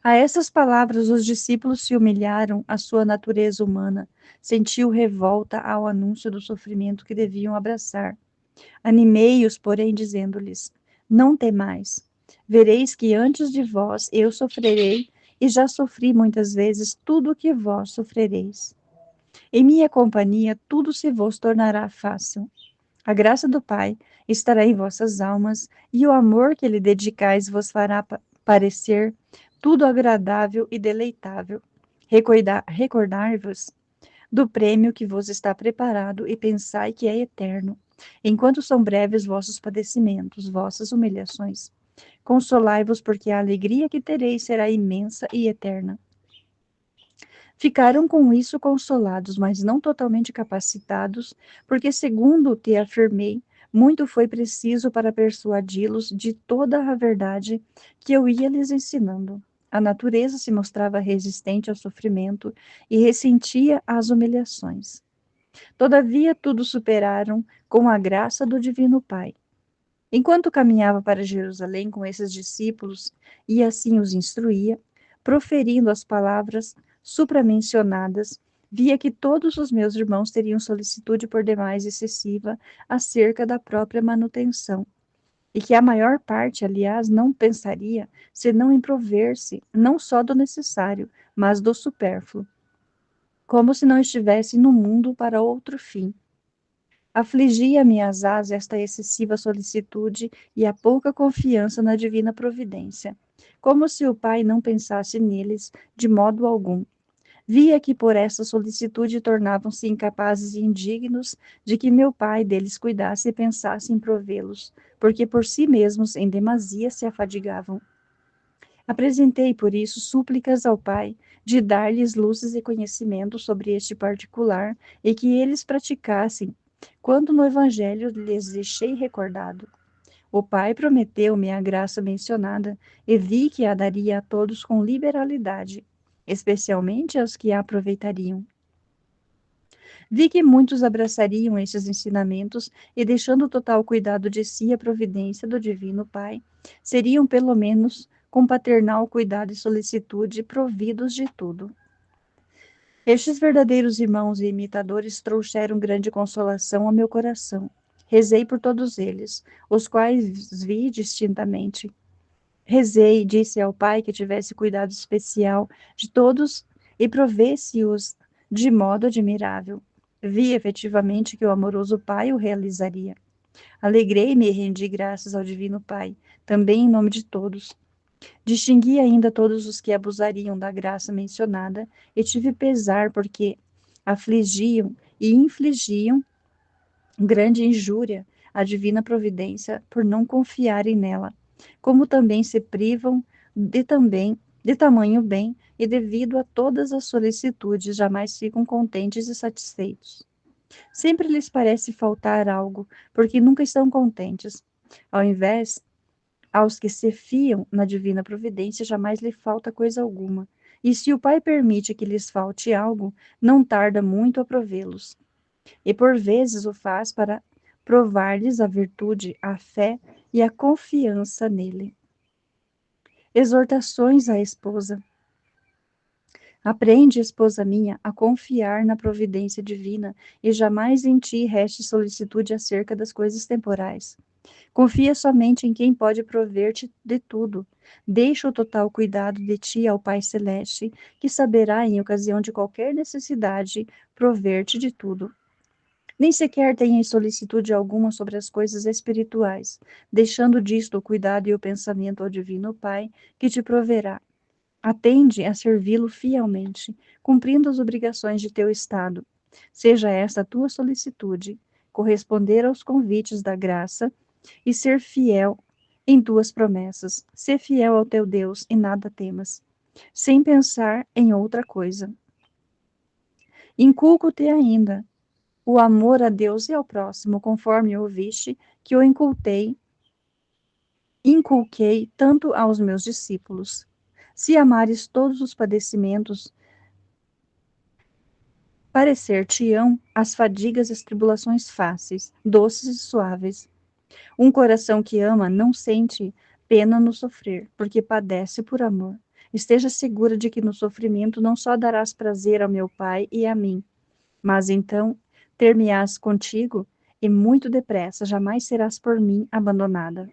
A essas palavras os discípulos se humilharam à sua natureza humana, sentiu revolta ao anúncio do sofrimento que deviam abraçar. Animei-os, porém, dizendo-lhes: Não temais. Vereis que antes de vós eu sofrerei, e já sofri muitas vezes tudo o que vós sofrereis. Em minha companhia tudo se vos tornará fácil. A graça do Pai estará em vossas almas, e o amor que lhe dedicais vos fará parecer tudo agradável e deleitável. Recordai-vos do prêmio que vos está preparado e pensai que é eterno, enquanto são breves vossos padecimentos, vossas humilhações. Consolai-vos, porque a alegria que tereis será imensa e eterna. Ficaram com isso consolados, mas não totalmente capacitados, porque, segundo te afirmei, muito foi preciso para persuadi-los de toda a verdade que eu ia lhes ensinando. A natureza se mostrava resistente ao sofrimento e ressentia as humilhações. Todavia, tudo superaram com a graça do Divino Pai. Enquanto caminhava para Jerusalém com esses discípulos e assim os instruía, proferindo as palavras supramencionadas, via que todos os meus irmãos teriam solicitude por demais excessiva acerca da própria manutenção, e que a maior parte, aliás, não pensaria senão em prover-se não só do necessário, mas do supérfluo, como se não estivesse no mundo para outro fim. Afligia-me às esta excessiva solicitude e a pouca confiança na divina providência, como se o pai não pensasse neles de modo algum. Via que por essa solicitude tornavam-se incapazes e indignos de que meu pai deles cuidasse e pensasse em provê-los, porque por si mesmos em demasia se afadigavam. Apresentei, por isso, súplicas ao pai de dar-lhes luzes e conhecimento sobre este particular e que eles praticassem, quando no Evangelho lhes deixei recordado. O pai prometeu-me a graça mencionada e vi que a daria a todos com liberalidade, especialmente aos que a aproveitariam. Vi que muitos abraçariam estes ensinamentos e, deixando total cuidado de si a providência do Divino Pai, seriam, pelo menos, com paternal cuidado e solicitude, providos de tudo. Estes verdadeiros irmãos e imitadores trouxeram grande consolação ao meu coração. Rezei por todos eles, os quais vi distintamente. Rezei, disse ao Pai que tivesse cuidado especial de todos e provesse-os de modo admirável. Vi efetivamente que o amoroso Pai o realizaria. Alegrei-me e rendi graças ao Divino Pai, também em nome de todos. Distingui ainda todos os que abusariam da graça mencionada e tive pesar porque afligiam e infligiam grande injúria à divina providência por não confiarem nela, como também se privam de tamanho bem e devido a todas as solicitudes jamais ficam contentes e satisfeitos. Sempre lhes parece faltar algo, porque nunca estão contentes. Ao invés, aos que se fiam na divina providência, jamais lhe falta coisa alguma. E se o Pai permite que lhes falte algo, não tarda muito a provê-los. E por vezes o faz para provar-lhes a virtude, a fé e a confiança nele. Exortações à esposa. Aprende, esposa minha, a confiar na providência divina e jamais em ti reste solicitude acerca das coisas temporais. Confia somente em quem pode prover-te de tudo. Deixa o total cuidado de ti ao Pai Celeste, que saberá, em ocasião de qualquer necessidade, prover-te de tudo. Nem sequer tenhas solicitude alguma sobre as coisas espirituais, deixando disto o cuidado e o pensamento ao Divino Pai, que te proverá. Atende a servi-lo fielmente, cumprindo as obrigações de teu estado. Seja esta a tua solicitude, corresponder aos convites da graça e ser fiel em tuas promessas. Ser fiel ao teu Deus e nada temas, sem pensar em outra coisa. Inculco-te ainda o amor a Deus e ao próximo, conforme ouviste que o inculquei tanto aos meus discípulos. Se amares todos os padecimentos, parecer-te-ão as fadigas e as tribulações fáceis, doces e suaves. Um coração que ama não sente pena no sofrer, porque padece por amor. Esteja segura de que no sofrimento não só darás prazer ao meu Pai e a mim, mas então ter-me-ás contigo e muito depressa jamais serás por mim abandonada.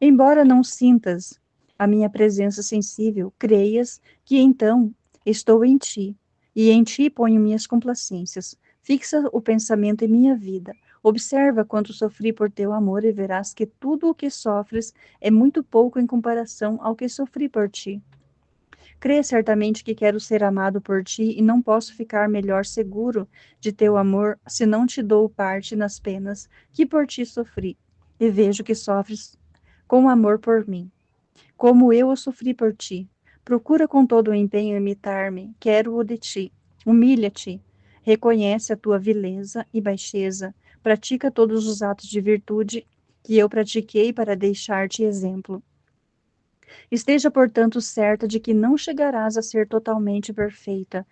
Embora não sintas a minha presença sensível, creias que então estou em ti, e em ti ponho minhas complacências. Fixa o pensamento em minha vida. Observa quanto sofri por teu amor e verás que tudo o que sofres é muito pouco em comparação ao que sofri por ti. Crê certamente que quero ser amado por ti e não posso ficar melhor seguro de teu amor se não te dou parte nas penas que por ti sofri, e vejo que sofres com amor por mim, como eu o sofri por ti. Procura com todo o empenho imitar-me, quero-o de ti. Humilha-te, reconhece a tua vileza e baixeza, pratica todos os atos de virtude que eu pratiquei para deixar-te exemplo. Esteja, portanto, certa de que não chegarás a ser totalmente perfeita,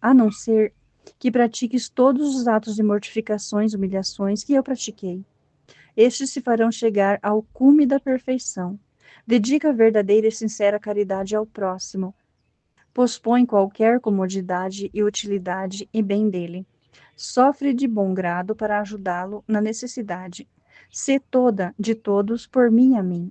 a não ser que pratiques todos os atos de mortificações, humilhações que eu pratiquei. Estes se farão chegar ao cume da perfeição. Dedica verdadeira e sincera caridade ao próximo. Pospõe qualquer comodidade e utilidade e bem dele. Sofre de bom grado para ajudá-lo na necessidade. Sê toda de todos por mim a mim,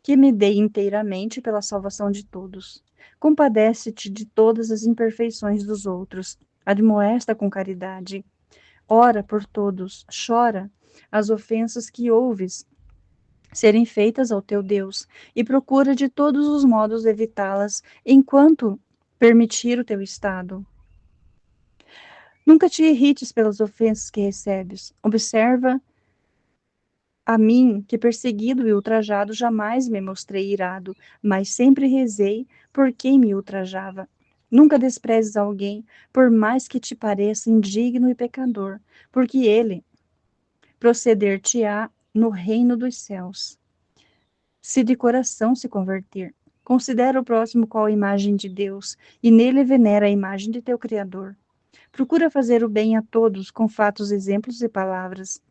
que me dei inteiramente pela salvação de todos. Compadece-te de todas as imperfeições dos outros. Admoesta com caridade. Ora por todos. Chora as ofensas que ouves serem feitas ao teu Deus, e procura de todos os modos evitá-las, enquanto permitir o teu estado. Nunca te irrites pelas ofensas que recebes. Observa a mim, que perseguido e ultrajado jamais me mostrei irado, mas sempre rezei por quem me ultrajava. Nunca desprezes alguém, por mais que te pareça indigno e pecador, porque ele proceder-te-á no reino dos céus, se de coração se converter. Considera o próximo qual imagem de Deus, e nele venera a imagem de teu Criador. Procura fazer o bem a todos, com fatos, exemplos e palavras.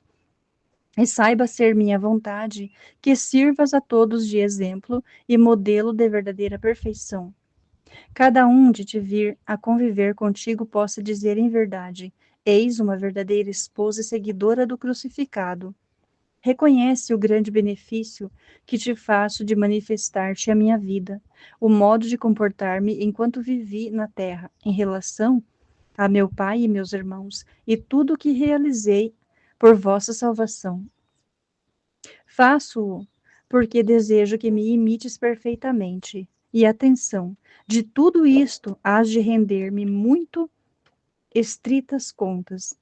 E saiba ser minha vontade, que sirvas a todos de exemplo e modelo de verdadeira perfeição. Cada um de te vir a conviver contigo possa dizer em verdade: eis uma verdadeira esposa e seguidora do crucificado. Reconhece o grande benefício que te faço de manifestar-te a minha vida, o modo de comportar-me enquanto vivi na terra, em relação a meu pai e meus irmãos, e tudo o que realizei por vossa salvação. Faço-o porque desejo que me imites perfeitamente. E atenção, de tudo isto hás de render-me muito estritas contas.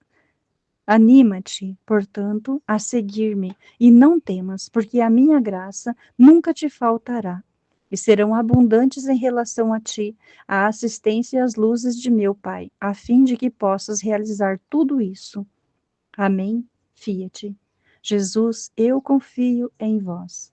Anima-te, portanto, a seguir-me, e não temas, porque a minha graça nunca te faltará, e serão abundantes em relação a ti a assistência e as luzes de meu Pai, a fim de que possas realizar tudo isso. Amém. Fiat. Jesus, eu confio em vós.